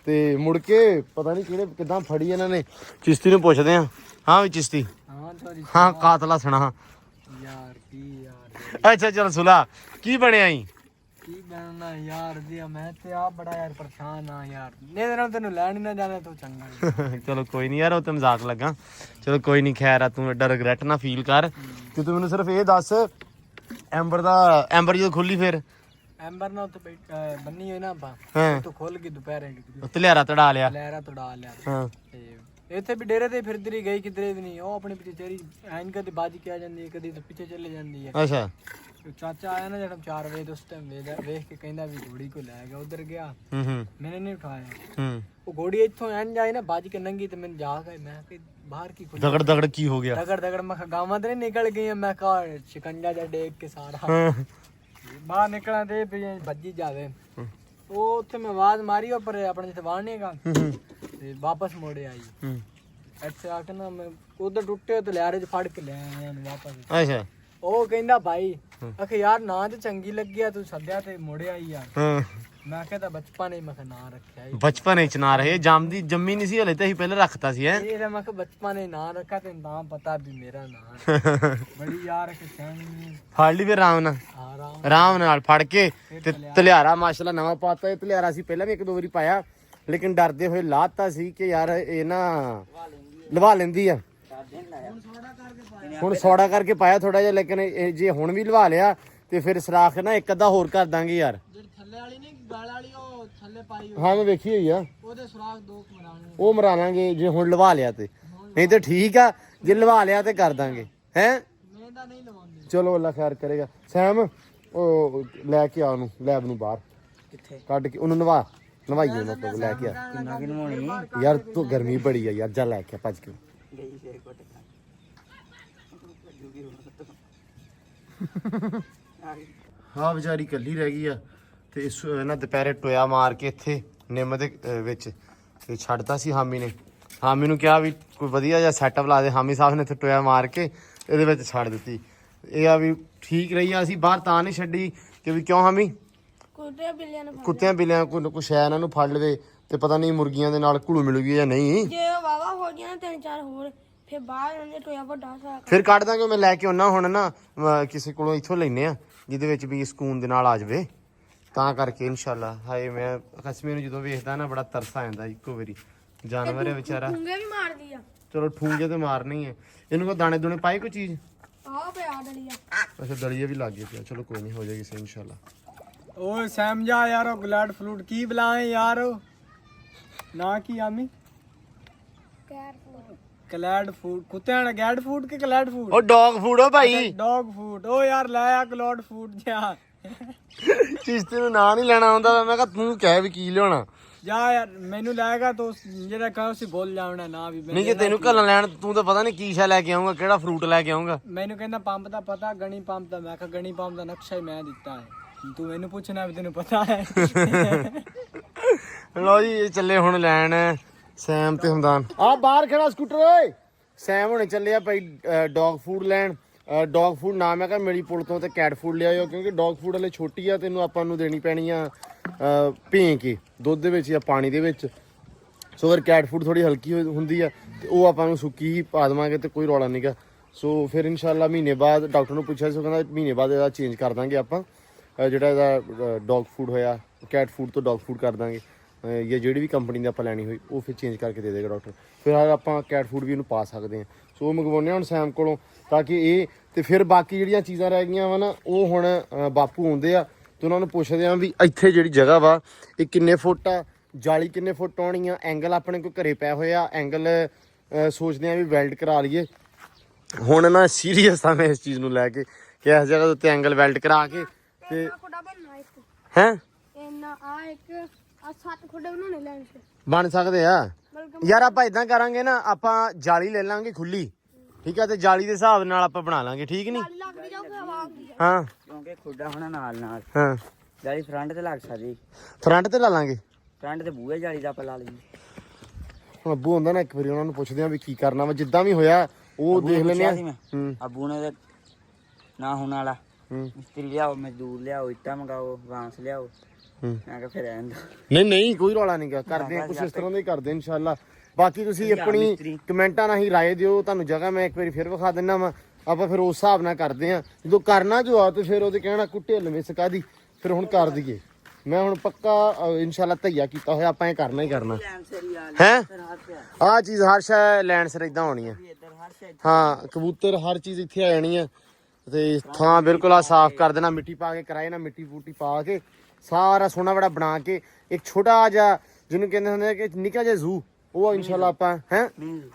ਤੇ ਮੁੜ ਕੇ ਪਤਾ ਨਹੀਂ ਕਿਹੜੇ ਕਿੱਦਾਂ ਫੜੀ ਇਹਨਾਂ ਨੇ। ਚਿਸ਼ਤੀ ਨੂੰ ਪੁੱਛਦੇ ਆ। ਹਾਂ ਵੀ ਚਿਸ਼ਤੀ, ਹਾਂ ਕਾਤਲਾ ਸੁਣਾ ਯਾਰ ਕੀ ਯਾਰ ਅੱਛਾ ਚਲ ਸੁਲਾ, ਕੀ ਬਣਿਆ ਈ? ਕੀ ਬਣਨਾ ਯਾਰ ਦੀ, ਮੈਂ ਤੇ ਆ ਬੜਾ ਯਾਰ ਪਰੇਸ਼ਾਨ ਆ ਯਾਰ, ਇਹਦੇ ਨਾਲ ਤੈਨੂੰ ਲੈਣ ਨਾ ਜਾਣਾ ਤੂੰ ਚੰਗਾ। ਚਲੋ ਕੋਈ ਨਹੀਂ ਯਾਰ, ਉਹ ਤੇ ਮਜ਼ਾਕ ਲੱਗਾ, ਚਲੋ ਕੋਈ ਨਹੀਂ ਖੈਰ ਆ, ਤੂੰ ਐਡਾ ਰਿਗਰੈਟ ਨਾ ਫੀਲ ਕਰ, ਤੇ ਤੂੰ ਮੈਨੂੰ ਸਿਰਫ ਇਹ ਦੱਸ ਐਂਬਰ ਜਦੋਂ ਖੁੱਲੀ ਫਿਰ ਐਂਬਰ ਨਾਲ ਤੇ ਬੰਨੀ ਹੋਈ ਨਾ ਆਪਾਂ, ਹਾਂ ਤੂੰ ਖੁੱਲ ਗਈ ਦੁਪਹਿਰੇ, ਤਲਿਆਰਾ ਤੜਾ ਲਿਆ। ਲਹਿਰਾ ਤੜਾ ਲਿਆ, ਹਾਂ ਤੇ ਇੱਥੇ ਵੀ ਡੇਰੇ ਤੇ ਫਿਰਦੀ ਰਹੀ, ਗਈ ਕਿਧਰੇ ਵੀ ਨਹੀਂ। ਉਹ ਆਪਣੀ ਪਿੱਛੇ ਚੇਰੀ ਐਨ ਕਦੇ ਬਾਜੀ ਕੇ ਆ ਜਾਂਦੀ ਹੈ, ਕਦੀ ਪਿੱਛੇ ਚਲੇ ਜਾਂਦੀ ਹੈ। ਅੱਛਾ ਚਾਚਾ ਆਇਆ ਨਾ ਜਦੋਂ 4 ਵਜੇ, ਉਸ ਟਾਈਮ ਵੇਖ ਕੇ ਕਹਿੰਦਾ ਵੀ ਘੋੜੀ ਕੋ ਲੈ ਗਿਆ, ਉਧਰ ਗਿਆ, ਮੈਨੇ ਨਹੀਂ ਉਠਾਇਆ। ਉਹ ਘੋੜੀ ਇੱਥੋਂ ਐਨ ਜਾਏ ਨਾ ਬਾਜ ਕੇ ਨੰਗੀ, ਤੇ ਮੈਨੂੰ ਜਾ ਕੇ ਮੈਂ ਕਿ ਬਾਹਰ ਕੀ ਦਗੜ ਕੀ ਹੋ ਗਿਆ? ਦਗੜ ਮੈਂ ਗਾਵਾਂ ਤੇ ਨਿਕਲ ਗਈ, ਮੈਂ ਕਹਾ ਸ਼ਿਕੰਜਾ ਜਾ ਡੇਕ ਕੇ ਸਾਰਾ ਬਾਹਰ ਨਿਕਲਾਂ ਤੇ ਭੱਜੀ ਜਾਵੇ। ਉਹ ਉੱਥੇ ਮੈਂ ਆਵਾਜ਼ ਮਾਰੀ, ਉਹ ਪਰ ਆਪਣੇ ਜਿੱਥੇ ਵਾਣੇਗਾ ਤੇ ਵਾਪਸ ਮੋੜੇ ਆਈ। ਇੱਥੇ ਆ ਕੇ ਨਾ ਮੈਂ ਉਧਰ ਟੁੱਟੇ ਤੇ ਲਿਆਰੇ ਚ ਫੜ ਕੇ ਲੈ ਆਇਆ ਵਾਪਸ। ਅੱਛਾ ਉਹ ਕਹਿੰਦਾ ਭਾਈ ਅਖੇ ਯਾਰ ਨਾ ਤੇ ਚੰਗੀ ਲੱਗਿਆ, ਤੂੰ ਸੱਦਿਆ ਤੇ ਮੁੜਿਆ ਹੀ ਯਾਰ। ਮੈਂ ਕਹਿੰਦਾ ਬਚਪਨ ਹੀ ਮੈਂ ਨਾਂ ਰੱਖਿਆ, ਬਚਪਨ ਵਿੱਚ ਨਾ ਰਹੇ, ਜੰਮੀ ਨਹੀਂ ਸੀ ਹਲੇ ਤੇ ਅਸੀਂ ਪਹਿਲਾਂ ਰੱਖਤਾ ਸੀ। ਹੈ ਇਹ ਮੈਂ ਕਿ ਬਚਪਨ ਹੀ ਨਾਂ ਰੱਖਿਆ, ਤੇ ਨਾਂ ਪਤਾ ਵੀ ਮੇਰਾ ਨਾਂ ਬੜੀ ਯਾਰ ਕਿਸਾਨੀ। ਫੜ ਲਈ ਫਿਰ ਆਰਾਮ ਨਾਲ ਫੜ ਕੇ, ਤੇ ਤਲਿਆਰਾ ਮਾਸ਼ਾਅੱਲਾ ਨਵਾਂ ਪਾਤਾ। ਇਹ ਤਲਿਆਰਾ ਸੀ ਪਹਿਲਾਂ ਵੀ 1-2 ਵਾਰੀ ਪਾਇਆ, ਲੇਕਿਨ ਡਰਦੇ ਹੋਏ ਲਾਤਾ ਸੀ ਕਿ ਯਾਰ ਇਹ ਨਾ ਲਵਾ ਲੈਂਦੀ ਆ। ਹੁਣ ਸੌੜਾ ਕਰਕੇ ਪਾਇਆ ਥੋੜਾ ਜਿਹਾ, ਲੇਕਿਨ ਜੇ ਹੁਣ ਵੀ ਲਵਾ ਲਿਆ ਤੇ ਫਿਰ ਸਰਾਖ ਨਾ ਇੱਕ ਅੱਧਾ ਹੋਰ ਕਰ ਦਾਂਗੇ ਯਾਰ। ਥੱਲੇ ਵਾਲੀ ਨਹੀਂ ਗਲ ਵਾਲੀ ਉਹ ਥੱਲੇ ਪਾਈ ਹੋਈ ਹਾਂ ਮੈਂ ਵੇਖੀ ਹੋਈ ਆ ਉਹਦੇ ਸੁਰਾਖ 2 ਮਰਾਣੇ ਉਹ ਮਰਾ ਲਾਂਗੇ ਜੇ ਹੁਣ ਲਵਾ ਲਿਆ ਤੇ ਨਹੀਂ ਤੇ ਠੀਕ ਆ ਜੇ ਲਵਾ ਲਿਆ ਤੇ ਕਰ ਦਾਂਗੇ ਹੈ ਮੈਂ ਤਾਂ ਨਹੀਂ ਲਵਾਉਂਦੀ ਚਲੋ ਅੱਲਾ ਖੈਰ ਕਰੇਗਾ ਸੈਮ ਉਹ ਲੈ ਕੇ ਆ ਉਹਨੂੰ ਲੈਬ ਨੂੰ ਬਾਹਰ ਕਿੱਥੇ ਕੱਢ ਕੇ ਉਹਨੂੰ ਨਵਾਈਏ ਮਤਲਬ ਲੈ ਕੇ ਆ ਕਿੰਨਾ ਕਿ ਨਵਾਉਣੀ ਯਾਰ ਤੂੰ ਗਰਮੀ ਬੜੀ ਆ ਯਾਰ ਜਾ ਲੈ ਕੇ ਆ, ਭੱਜ ਕੇ ਗਈ ਫੇਰ ਕੋਟ ਹਾਂ ਵਿਚਾਰੀ ਕੱਲੀ ਰਹਿ ਗਈ ਆ ਤੇ ਇਸ ਨਾ ਦੁਪਹਿਰੇ ਟੋਇਆ ਮਾਰ ਕੇ ਇੱਥੇ ਨਿੰਮ ਦੇ ਵਿੱਚ ਤੇ ਛੱਡਤਾ ਸੀ ਹਾਮੀ ਨੇ ਹਾਮੀ ਨੂੰ ਕਿਹਾ ਵੀ ਕੋਈ ਵਧੀਆ ਜਿਹਾ ਸੈਟਅਪ ਲਾ ਦੇ ਹਾਮੀ ਸਾਹਿਬ ਨੇ ਇੱਥੇ ਟੋਇਆ ਮਾਰ ਕੇ ਇਹਦੇ ਵਿੱਚ ਛੱਡ ਦਿੱਤੀ ਇਹ ਆ ਵੀ ਠੀਕ ਰਹੀ ਆ ਅਸੀਂ ਬਾਹਰ ਤਾਂ ਨਹੀਂ ਛੱਡੀ ਕਿ ਵੀ ਕਿਉਂ ਹਾਮੀ ਕੁੱਤਿਆਂ ਬਿੱਲਿਆਂ ਕੁਛ ਹੈ ਇਹਨਾਂ ਨੂੰ ਫੜ ਲਵੇ ਤੇ ਪਤਾ ਨਹੀਂ ਮੁਰਗੀਆਂ ਦੇ ਨਾਲ ਘੁਲੂ ਮਿਲੂਗੀ ਜਾਂ ਨਹੀਂ ਜੇ ਵਾਵਾ ਹੋ ਗਿਆ ਨਾ 3-4 ਹੋਰ ਫਿਰ ਬਾਹਰ ਉਹਨੇ ਟੋਇਆ ਵੱਡਾ ਸਾ ਫਿਰ ਕੱਢ ਦਾਂਗੇ ਮੈਂ ਲੈ ਕੇ ਆਉਣਾ ਹੁਣ ਨਾ ਕਿਸੇ ਕੋਲੋਂ ਇੱਥੋਂ ਲੈਨੇ ਆ ਜਿਹਦੇ ਵਿੱਚ ਵੀ ਸਕੂਨ ਦੇ ਨਾਲ ਆ ਜਾਵੇ ਤਾਂ ਕਰਕੇ ਇਨਸ਼ਾਅੱਲਾ ਹਾਏ ਮੈਂ ਕਸਮੇ ਨੂੰ ਜਦੋਂ ਵੇਖਦਾ ਨਾ ਬੜਾ ਤਰਸ ਆ ਜਾਂਦਾ ਇੱਕੋ ਵਾਰੀ ਜਾਨਵਰ ਹੈ ਵਿਚਾਰਾ ਠੁੰਗੇ ਵੀ ਮਾਰਦੀ ਆ ਚਲੋ ਠੂੰਗੇ ਤੇ ਮਾਰਨੀ ਹੈ ਇਹਨੂੰ ਕੋ ਦਾਣੇ ਦੂਣੇ ਪਾਏ ਕੋਈ ਚੀਜ਼ ਆਹ ਪਿਆ ਡਲੀਆ ਅੱਛਾ ਦਲੀਆ ਵੀ ਲੱਗ ਗਿਆ ਪਿਆ ਚਲੋ ਕੋਈ ਨਹੀਂ ਹੋ ਜਾਏਗੀ ਸਹੀ ਇਨਸ਼ਾਅੱਲਾ ਓਏ ਸਮਝਾ ਯਾਰ ਉਹ ਗਲੈਡ ਫਲੂਟ ਕੀ ਬੁਲਾਏ ਯਾਰ ਨਾ ਕੀ ਆਮੀ ਕਲੈਡ ਫੂਡ ਕੁੱਤਿਆਂ ਦਾ ਗੈਡ ਫੂਡ ਕਿ ਕਲੈਡ ਫੂਡ ਉਹ ਡੌਗ ਫੂਡ ਆ ਭਾਈ ਡੌਗ ਫੂਡ ਓ ਯਾਰ ਲੈ ਆ ਕਲੌਡ ਫੂਡ ਜਿਆ ਚੀਜ਼ ਨੂੰ ਨਾਂ ਨਹੀਂ ਲੈਣਾ ਆਉਂਦਾ ਮੈਂ ਕਿਹਾ ਤੂੰ ਕਹਿ ਵੀ ਕੀ ਲਿਆਉਣਾ ਜਾ ਯਾਰ ਮੈਨੂੰ ਲਾਏਗਾ ਤੋ ਜਿਹੜਾ ਕਹੋ ਸੀ ਬੋਲ ਜਾਉਣਾ ਨਾ ਵੀ ਨਹੀਂ ਜੇ ਤੈਨੂੰ ਘੱਲਣ ਲੈਣ ਤੂੰ ਤਾਂ ਪਤਾ ਨਹੀਂ ਕੀ ਸ਼ਾ ਲੈ ਕੇ ਆਉਂਗਾ ਕਿਹੜਾ ਫਰੂਟ ਲੈ ਕੇ ਆਉਂਗਾ ਮੈਨੂੰ ਕਹਿੰਦਾ ਪੰਪ ਦਾ ਪਤਾ ਗਣੀ ਪੰਪ ਦਾ ਮੈਂ ਕਿਹਾ ਗਣੀ ਪੰਪ ਦਾ ਨਕਸ਼ਾ ਹੀ ਮੈਂ ਦਿੱਤਾ ਹੈ ਤੂੰ ਮੈਨੂੰ ਪੁੱਛਣਾ ਵੀ ਤੈਨੂੰ ਪਤਾ ਹੈ ਲੋ ਜੀ ਇਹ ਚੱਲੇ ਹੁਣ ਲੈਣ ਸੈਮ ਤੇ ਹਮਦਾਨ ਆ ਬਾਹਰ ਖੜਾ ਸਕੂਟਰ ਓਏ ਸੈਮ ਹੁਣੇ ਚੱਲੇ ਆ ਭਾਈ ਡੌਗ ਫੂਡ ਲੈਣ ਡੌਗ ਫੂਡ ਨਾ ਮੈਂ ਕਿਹਾ ਮੇਰੀ ਪੁਲ ਤੋਂ ਤੇ ਕੈਟ ਫੂਡ ਲਿਆਇਓ ਕਿਉਂਕਿ ਡੌਗ ਫੂਡ ਹਲੇ ਛੋਟੀ ਆ ਤੈਨੂੰ ਆਪਾਂ ਨੂੰ ਦੇਣੀ ਪੈਣੀ ਆ ਭੇਂ ਕੇ ਦੁੱਧ ਦੇ ਵਿੱਚ ਜਾਂ ਪਾਣੀ ਦੇ ਵਿੱਚ ਸੋ ਅਗਰ ਕੈਟ ਫੂਡ ਥੋੜੀ ਹਲਕੀ ਹੁੰਦੀ ਆ ਤੇ ਉਹ ਆਪਾਂ ਨੂੰ ਸੁੱਕੀ ਹੀ ਪਾ ਦੇਵਾਂਗੇ ਤੇ ਕੋਈ ਰੌਲਾ ਨਹੀਂਗਾ ਸੋ ਫਿਰ ਇਨਸ਼ਾਅੱਲਾ ਮਹੀਨੇ ਬਾਅਦ ਡਾਕਟਰ ਨੂੰ ਪੁੱਛਿਆ ਸੀ ਉਹ ਕਹਿੰਦਾ ਮਹੀਨੇ ਬਾਅਦ ਇਹਦਾ ਚੇਂਜ ਕਰ ਦਾਂਗੇ ਆਪਾਂ ਜਿਹੜਾ ਇਹਦਾ ਡੌਗ ਫੂਡ ਹੋਇਆ ਕੈਟ ਫੂਡ ਤੋਂ ਡੌਗ ਫੂਡ ਕਰ ਦਾਂਗੇ ਜਾਂ ਜਿਹੜੀ ਵੀ ਕੰਪਨੀ ਦੀ ਆਪਾਂ ਲੈਣੀ ਹੋਈ ਉਹ ਫਿਰ ਚੇਂਜ ਕਰਕੇ ਦੇ ਦੇਗਾ ਡਾਕਟਰ ਫਿਰ ਆਪਾਂ ਕੈਟ ਫੂਡ ਵੀ ਇਹਨੂੰ ਪਾ ਸਕਦੇ ਹਾਂ ਸੋ ਉਹ ਮੰਗਵਾਉਂਦੇ ਹੁਣ ਸੈਮ ਕੋਲੋਂ ਤਾਂ ਕਿ ਇਹ ਤੇ ਫਿਰ ਬਾਕੀ ਜਿਹੜੀਆਂ ਚੀਜ਼ਾਂ ਰਹਿ ਗਈਆਂ ਵਾ ਨਾ ਉਹ ਹੁਣ ਬਾਪੂ ਆਉਂਦੇ ਆ ਤੇ ਉਹਨਾਂ ਨੂੰ ਪੁੱਛਦੇ ਆ ਵੀ ਇੱਥੇ ਜਿਹੜੀ ਜਗ੍ਹਾ ਵਾ ਇਹ ਕਿੰਨੇ ਫੁੱਟ ਆ ਜਾਲੀ ਕਿੰਨੇ ਫੁੱਟ ਆਉਣੀ ਆ ਐਂਗਲ ਆਪਣੇ ਕੋਲ ਘਰੇ ਪਏ ਹੋਏ ਆ ਐਂਗਲ ਸੋਚਦੇ ਆ ਵੀ ਵੈਲਡ ਕਰਾ ਲਈਏ ਹੁਣ ਨਾ ਸੀਰੀਅਸ ਆ ਮੈਂ ਇਸ ਚੀਜ਼ ਨੂੰ ਲੈ ਕੇ ਕਿ ਇਸ ਜਗ੍ਹਾ ਦੇ ਉੱਤੇ ਐਂਗਲ ਵੈਲਡ ਕਰਾ ਕੇ ਤੇ ਖੁੱਡਾ ਬਣਨਾ ਇੱਕ ਹੈ ਇੰਨਾ ਆ ਇੱਕ ਆ 7 ਖੁੱਡੇ ਬਣਾਉਣੇ ਲੈਣ ਚ ਬਣ ਸਕਦੇ ਆ ਯਾਰ ਆਪਾਂ ਇਦਾਂ ਕਰਾਂਗੇ ਨਾ ਆਪਾਂ ਜਾਲੀ ਲੈ ਲਾਂਗੇ ਖੁੱਲੀ ਠੀਕ ਆ ਤੇ ਜਾਲੀ ਦੇ ਹਿਸਾਬ ਨਾਲ ਆਪਾਂ ਬਣਾ ਲਾਂਗੇ ਠੀਕ ਨਹੀਂ ਲੱਗਦੀ ਜਾਊਗਾ ਹਵਾ ਆਉਂਦੀ ਆ ਹਾਂ ਕਿਉਂਕਿ ਖੁੱਡਾ ਹੋਣਾ ਨਾਲ ਹਾਂ ਜਾਲੀ ਫਰੰਟ ਤੇ ਲੱਗ ਸਕਦੀ ਫਰੰਟ ਤੇ ਲਾ ਲਾਂਗੇ ਫਰੰਟ ਤੇ ਬੂਹੇ ਜਾਲੀ ਦਾ ਆਪਾਂ ਲਾ ਲਈ ਹੁਣ ਅੱਬੂ ਹੁੰਦਾ ਨਾ ਇੱਕ ਵਾਰੀ ਉਹਨਾਂ ਨੂੰ ਪੁੱਛਦੇ ਆ ਵੀ ਕੀ ਕਰਨਾ ਵਾ ਜਿੱਦਾਂ ਵੀ ਹੋਇਆ ਉਹ ਦੇਖ ਲੈਨੇ ਆ ਅੱਬੂ ਨੇ ਨਾ ਹੋਣ ਵਾਲਾ ਮਿਸਤਰੀ ਲਿਆਓ ਮਜ਼ਦੂਰ ਲਿਆਓ ਇੱਟਾਂ ਮੰਗਾਓ ਬਾਂਸ ਲਿਆਓ ਮੈਂ ਕਿਹਾ ਫਿਰ ਰਹਿਣ ਦੋ ਨਹੀਂ ਕੋਈ ਰੌਲਾ ਨਹੀਂਗਾ ਕਰਦੇ ਆ ਕੁਛ ਇਸ ਤਰ੍ਹਾਂ ਦਾ ਹੀ ਕਰਦੇ ਇਨਸ਼ਾਅੱਲਾ ਬਾਕੀ ਤੁਸੀਂ ਆਪਣੀ ਕਮੈਂਟਾਂ ਨਾਲ ਹੀ ਰਾਏ ਦਿਓ ਤੁਹਾਨੂੰ ਜਗ੍ਹਾ ਮੈਂ ਇੱਕ ਵਾਰੀ ਫਿਰ ਵਿਖਾ ਦਿੰਦਾ ਵਾ ਆਪਾਂ ਫਿਰ ਉਸ ਹਿਸਾਬ ਨਾਲ ਕਰਦੇ ਆ ਜਦੋਂ ਕਰਨਾ ਜੋ ਆ ਤੇ ਫਿਰ ਉਹਦੇ ਕਹਿਣਾ ਕੁੱਟੇ ਲਵੇਂ ਸਕਾਦੀ ਫਿਰ ਹੁਣ ਕਰ ਦਈਏ ਮੈਂ ਹੁਣ ਪੱਕਾ ਇਨਸ਼ਾਅੱਲਾ ਧਈਆ ਕੀਤਾ ਹੋਇਆ ਆਪਾਂ ਇਹ ਕਰਨਾ ਹੀ ਕਰਨਾ ਹੈ ਆਹ ਚੀਜ਼ ਹਰ ਸ਼ੈ ਲੈਣ ਸਿਰ ਇਦਾਂ ਹੋਣੀ ਆ ਹਾਂ ਕਬੂਤਰ ਹਰ ਚੀਜ਼ ਇੱਥੇ ਆ ਜਾਣੀ ਆ ਤੇ ਥਾਂ ਬਿਲਕੁਲ ਆ ਸਾਫ਼ ਕਰ ਦੇਣਾ ਮਿੱਟੀ ਪਾ ਕੇ ਕਰਾਏ ਨਾ ਮਿੱਟੀ ਪੂਟੀ ਪਾ ਕੇ ਸਾਰਾ ਸੋਹਣਾ ਬੜਾ ਬਣਾ ਕੇ ਇੱਕ ਛੋਟਾ ਜਿਹਾ ਜਿਹਨੂੰ ਕਹਿੰਦੇ ਹੁੰਦੇ ਕਿ ਨਿੱਕਾ ਜਿਹਾ ਜ਼ੂ ਉਹ ਇਨਸ਼ਾਅੱਲਾ ਆਪਾਂ ਹੈ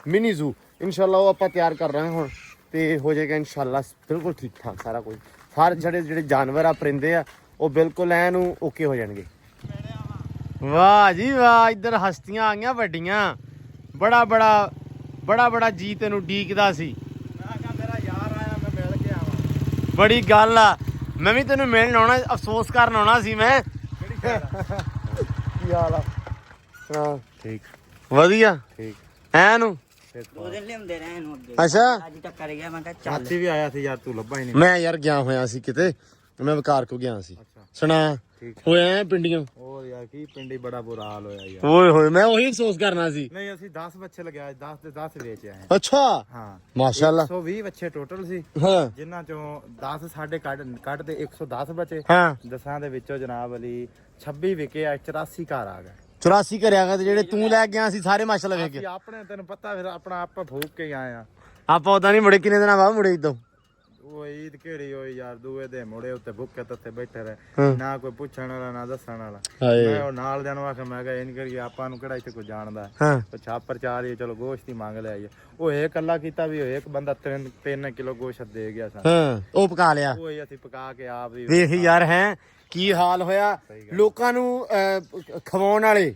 ਮਿਨੀ ਜ਼ੂ ਇਨਸ਼ਾਅੱਲਾ ਉਹ ਆਪਾਂ ਤਿਆਰ ਕਰ ਰਹੇ ਹਾਂ ਹੁਣ ਤੇ ਹੋ ਜਾਏਗਾ ਇਨਸ਼ਾਅੱਲਾ ਬਿਲਕੁਲ ਠੀਕ ਠਾਕ ਸਾਰਾ ਕੁਝ ਹਰ ਜਿਹੜੇ ਜਾਨਵਰ ਆ ਪਰਿੰਦੇ ਆ ਉਹ ਬਿਲਕੁਲ ਐਨ ਨੂੰ ਓਕੇ ਹੋ ਜਾਣਗੇ ਵਾਹ ਜੀ ਵਾਹ ਇੱਧਰ ਹਸਤੀਆਂ ਆ ਗਈਆਂ ਵੱਡੀਆਂ ਬੜਾ ਜੀ ਤੈਨੂੰ ਡੀਕਦਾ ਸੀ ਮੇਰਾ ਯਾਰ ਆਇਆ ਮੈਂ ਮਿਲ ਕੇ ਆਵਾਂ ਬੜੀ ਗੱਲ ਆ ਮੈਂ ਵੀ ਤੈਨੂੰ ਮਿਲਣ ਆਉਣਾ ਅਫਸੋਸ ਕਰਨ ਆਉਣਾ ਸੀ ਮੈਂ ਕੀ ਹਾਲ ਆ ਹਾਂ ਠੀਕ ਵਧੀਆ ਠੀਕ ਐ ਨੂੰ 2 ਦਿਨ ਲਿਆਉਂਦੇ ਰਹੇ ਇਹਨੂੰ ਅੱਗੇ ਅੱਛਾ ਅੱਜ ਟੱਕਰ ਗਿਆ ਮੈਂ ਕਿਹਾ ਚੱਲ ਹਾਥੀ ਵੀ ਆਇਆ ਸੀ ਯਾਰ ਤੂੰ ਲੱਭਾ ਹੀ ਨਹੀਂ ਮੈਂ ਯਾਰ ਗਿਆ ਹੋਇਆ ਸੀ ਕਿਤੇ ਮੈਂ ਵਕਾਰ ਕੋ ਗਿਆ ਸੀ ਸੁਣਾ ਹੋਇਆ ਪਿੰਡੀਆਂ ਉਹ ਯਾਰ ਕੀ ਪਿੰਡੀ ਬੜਾ ਬੁਰਾ ਹਾਲ ਹੋਇਆ ਯਾਰ ਓਏ ਹੋਏ ਮੈਂ ਉਹੀ ਅਫਸੋਸ ਕਰਨਾ ਸੀ ਨਹੀਂ ਅਸੀਂ 10 ਬੱਚੇ ਲਗਾਏ 10 ਦੇ 10 ਵੇਚ ਆਏ ਅੱਛਾ ਹਾਂ ਮਾਸ਼ਾਅੱਲਾ 120 ਬੱਚੇ ਟੋਟਲ ਸੀ ਹਾਂ ਜਿਨ੍ਹਾਂ ਚੋਂ 10 ਸਾਡੇ ਕੱਢ ਤੇ 110 ਬਚੇ ਹਾਂ 10 ਦੇ ਵਿੱਚੋਂ ਜਨਾਬ ਅਲੀ 26 ਵਿਕੇ ਆ 84 ਘਰ ਆ ਗਏ 84 ਕਰਿਆਗਾ ਤੇ ਜਿਹੜੇ ਤੂੰ ਲੈ ਗਿਆ ਸੀ ਸਾਰੇ ਮਾਸ਼ਾਅੱਲਾ ਵੇਖ ਅਸੀਂ ਆਪਣੇ ਤੈਨੂੰ ਪਤਾ ਫਿਰ ਆਪਣਾ ਆਪਾਂ ਫੂਕ ਕੇ ਹੀ ਆਏ ਆ ਆਪਾਂ ਉਦਾਂ ਨਹੀਂ ਮੁੜੇ ਕਿੰਨੇ ਦਿਨਾਂ ਬਾਅਦ ਮੁੜੇ ਇਦੋਂ ਉਹ ਈਦ ਕਿਹੜੀ ਹੋਈ ਯਾਰ, ਦੂਏ ਦੇ ਮੁੜੇ ਉੱਤੇ ਭੁੱਖੇ ਤੱਤੇ ਬੈਠੇ ਰਹੇ, ਨਾ ਕੋਈ ਪੁੱਛਣ ਵਾਲਾ ਨਾ ਦੱਸਣ ਵਾਲਾ। ਮੈਂ ਉਹ ਨਾਲ ਦਿਆਂ ਨੂੰ ਆਖਿਆ, ਮੈਂ ਕਿਹਾ ਇਹ ਨਹੀਂ ਕਰੀਏ, ਆਪਾਂ ਨੂੰ ਕਿਹੜਾ ਇੱਥੇ ਕੋਈ ਜਾਣਦਾ, ਛਾਪਰ ਚਾਰ ਹੀ ਚਲੋ ਗੋਸ਼ਤ ਹੀ ਮੰਗ ਲਿਆ। ਉਹ ਇਹ ਇਕੱਲਾ ਕੀਤਾ ਵੀ ਇੱਕ ਬੰਦਾ 3 ਕਿਲੋ ਗੋਸ਼ਤ ਦੇ ਗਿਆ ਸਾਨੂੰ, ਉਹ ਪਕਾ ਲਿਆ। ਉਹ ਅਸੀਂ ਪਕਾ ਕੇ ਆਪ ਵੀ ਵੇਖ ਯਾਰ ਹੈ ਕੀ ਹਾਲ ਹੋਇਆ ਲੋਕਾਂ ਨੂੰ ਖਵਾਉਣ ਵਾਲੇ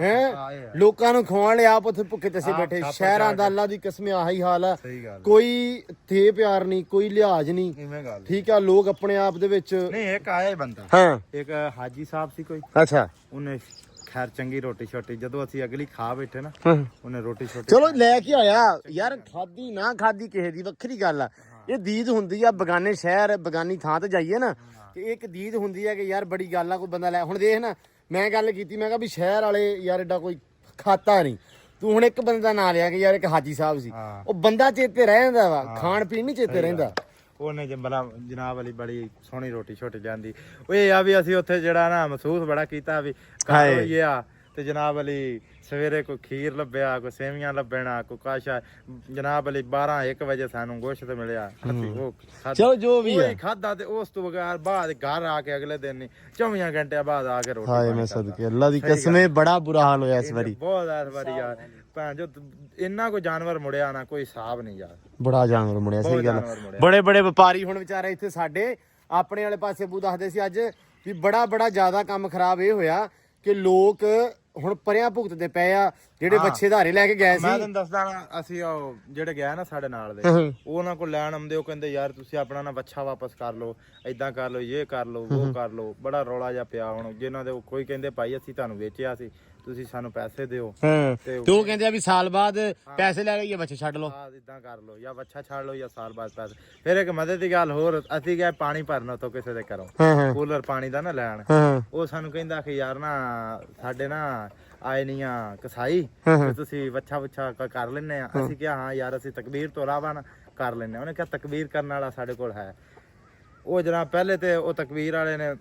ਹੈ, ਲੋਕਾਂ ਨੂੰ ਖਵਾਉਣ ਲਈ ਆਪ ਉੱਥੇ ਭੁੱਖੇ ਤਸੇ ਬੈਠੇ। ਸ਼ਹਿਰਾਂ ਦਾ ਅੱਲਾ ਦੀ ਕਸਮ ਆਹੀ ਹਾਲ ਆ, ਕੋਈ ਥੇ ਪਿਆਰ ਨਹੀਂ, ਕੋਈ ਲਿਹਾਜ਼ ਨਹੀਂ, ਠੀਕ ਆ। ਲੋਕ ਆਪਣੇ ਆਪ ਦੇ ਵਿੱਚ ਨਹੀਂ। ਇੱਕ ਆਇਆ ਹੀ ਬੰਦਾ, ਹਾਂ ਇੱਕ ਹਾਜੀ ਸਾਹਿਬ ਸੀ ਕੋਈ, ਅੱਛਾ, ਉਹਨੇ ਖੈਰ ਚੰਗੀ ਰੋਟੀ ਛੋਟੀ, ਜਦੋਂ ਅਸੀਂ ਅਗਲੀ ਖਾ ਬੈਠੇ ਨਾ, ਉਹਨੇ ਰੋਟੀ ਛੋਟੀ ਚਲੋ ਲੈ ਕੇ ਆਇਆ ਯਾਰ। ਖਾਦੀ ਨਾ ਖਾਦੀ ਕਿਸੇ ਦੀ ਵੱਖਰੀ ਗੱਲ ਆ, ਇਹ ਦੀਦ ਹੁੰਦੀ ਆ। ਬਗਾਨੇ ਸ਼ਹਿਰ ਬਗਾਨੀ ਥਾਂ ਤੇ ਜਾਈਏ ਨਾ, ਤੇ ਇੱਕ ਦੀਦ ਹੁੰਦੀ ਆ ਕਿ ਯਾਰ ਬੜੀ ਗੱਲ ਆ, ਕੋਈ ਬੰਦਾ ਲੈ। ਹੁਣ ਦੇਖ ਨਾ, ਮੈਂ ਗੱਲ ਕੀਤੀ, ਮੈਂ ਕਿਹਾ ਵੀ ਸ਼ਹਿਰ ਵਾਲੇ ਯਾਰ ਏਡਾ ਕੋਈ ਖਾਤਾ ਨਹੀਂ। ਤੂੰ ਹੁਣ ਇੱਕ ਬੰਦੇ ਦਾ ਨਾਂ ਲਿਆ ਕਿ ਯਾਰ ਇੱਕ ਹਾਜੀ ਸਾਹਿਬ ਸੀ, ਉਹ ਬੰਦਾ ਚੇਤੇ ਰਹਿ ਜਾਂਦਾ ਵਾ, ਖਾਣ ਪੀਣ ਨਹੀਂ ਚੇਤੇ ਰਹਿੰਦਾ। ਉਹਨੇ ਜਨਾਬ ਵਾਲੀ ਬੜੀ ਸੋਹਣੀ ਰੋਟੀ ਛੋਟੀ ਜਾਂਦੀ। ਉਹ ਇਹ ਆ ਵੀ ਅਸੀਂ ਉੱਥੇ ਜਿਹੜਾ ਨਾ ਮਹਿਸੂਸ ਬੜਾ ਕੀਤਾ ਵੀ ਘਰ ਹੋਈਏ ਆ, ਤੇ ਜਨਾਬ ਵਾਲੀ ਸਵੇਰੇ ਕੋਈ ਖੀਰ ਲੱਭਿਆ, ਕੋਈ ਸੇਵੀਆਂ ਲੱਭਣਾ, ਕੋਈ ਕਾਸ਼ਾ। ਜਨਾਬ ਵਾਲੀ 12-1 ਵਜੇ ਸਾਨੂੰ ਗੋਸ਼ਤ ਮਿਲਿਆ, ਅਸੀਂ ਉਹ ਚਲੋ ਜੋ ਵੀ ਹੈ ਖਾਦਾ। ਤੇ ਉਸ ਤੋਂ ਬਗੈਰ ਬਾਅਦ ਘਰ ਆ ਕੇ ਅਗਲੇ ਦਿਨ ਨਹੀਂ, 24 ਘੰਟਿਆਂ ਬਾਅਦ ਆ ਕੇ ਰੋਟੀ ਹਾਏ ਮੈਂ ਸਦਕੇ ਅੱਲਾ ਦੀ ਕਸਮ, ਬੜਾ ਬੁਰਾ ਹਾਲ ਹੋਇਆ ਇਸ ਵਾਰੀ, ਬਹੁਤ ਇਸ ਵਾਰੀ ਯਾਰ। ਭੈਣ ਜੋ ਇੰਨਾ ਕੋਈ ਜਾਨਵਰ ਮੁੜਿਆ ਨਾ, ਕੋਈ ਹਿਸਾਬ ਨਹੀਂ ਯਾਰ, ਬੜਾ ਜਾਨਵਰ ਮੁੜਿਆ। ਸਹੀ ਗੱਲ, ਬੜੇ ਬੜੇ ਵਪਾਰੀ ਹੁਣ ਵਿਚਾਰੇ ਇੱਥੇ ਸਾਡੇ ਆਪਣੇ ਵਾਲੇ ਪਾਸੇ ਬੂ ਦੱਸਦੇ ਸੀ ਅੱਜ ਵੀ ਬੜਾ ਜ਼ਿਆਦਾ ਕੰਮ ਖਰਾਬ ਇਹ ਹੋਇਆ ਕਿ ਲੋਕ ਹੁਣ ਪਰਿਆਂ ਭੁਗਤਦੇ ਪਏ ਆ, ਜਿਹੜੇ ਬੱਚੇ ਧਾਰੇ ਲੈ ਕੇ ਗਏ ਸੀ। ਮੈਂ ਤੁਹਾਨੂੰ ਦੱਸਦਾ ਨਾ, ਅਸੀਂ ਉਹ ਜਿਹੜੇ ਗਏ ਨਾ ਸਾਡੇ ਨਾਲ ਦੇ, ਉਹਨਾਂ ਕੋਲ ਲੈਣ ਆਉਂਦੇ, ਉਹ ਕਹਿੰਦੇ ਯਾਰ ਤੁਸੀਂ ਆਪਣਾ ਨਾ ਬੱਚਾ ਵਾਪਸ ਕਰ ਲਓ, ਏਦਾਂ ਕਰ ਲਓ, ਇਹ ਕਰ ਲਓ, ਉਹ ਕਰ ਲਓ। ਬੜਾ ਰੌਲਾ ਜਿਹਾ ਪਿਆ। ਹੁਣ ਜਿਨ੍ਹਾਂ ਦੇ ਕੋਈ ਕਹਿੰਦੇ ਭਾਈ ਅਸੀਂ ਤੁਹਾਨੂੰ ਵੇਚਿਆ ਸੀ, ਤੁਸੀਂ ਸਾਨੂੰ ਪੈਸੇ ਦਿਓ, ਤੇ ਉਹ ਕਹਿੰਦੇ ਆ ਵੀ ਸਾਲ ਬਾਅਦ ਪੈਸੇ ਲੈ ਲਈਏ, ਬੱਚੇ ਛੱਡ ਲਓ, ਇਦਾਂ ਕਰ ਲਓ, ਜਾਂ ਬੱਚਾ ਛੱਡ ਲਓ, ਜਾਂ ਸਾਲ ਬਾਅਦ ਪੈਸੇ। ਫਿਰ ਇੱਕ ਮਦਦ ਦੀ ਗੱਲ ਹੋਰ, ਅਸੀਂ ਗਏ ਪਾਣੀ ਭਰਨ ਤੋਂ ਕਿਸੇ ਦੇ ਘਰੋਂ, ਕੂਲਰ ਪਾਣੀ ਦਾ ਨਾ ਲੈਣ। ਉਹ ਸਾਨੂੰ ਕਹਿੰਦਾ ਕਿ ਯਾਰ ਨਾ ਸਾਡੇ ਨਾ ਆਏ ਨਹੀਂ ਆ ਕਸਾਈ, ਤੇ ਤੁਸੀਂ ਵੱਛਾ ਕਰ ਲੈਨੇ ਆ। ਅਸੀਂ ਕਿਹਾ ਹਾਂ ਯਾਰ, ਅਸੀਂ ਤਕਬੀਰ ਤੋਂ ਇਲਾਵਾ ਨਾ ਕਰ ਲੈਨੇ। ਉਹਨੇ ਕਿਹਾ ਤਕਬੀਰ ਕਰਨ ਵਾਲਾ ਸਾਡੇ ਕੋਲ ਹੈ। ਉਹ ਜਨਾਬ ਪਹਿਲੇ ਤੇ ਉਹ ਤਕਬੀਰ ਵਾਲੇ ਨੇ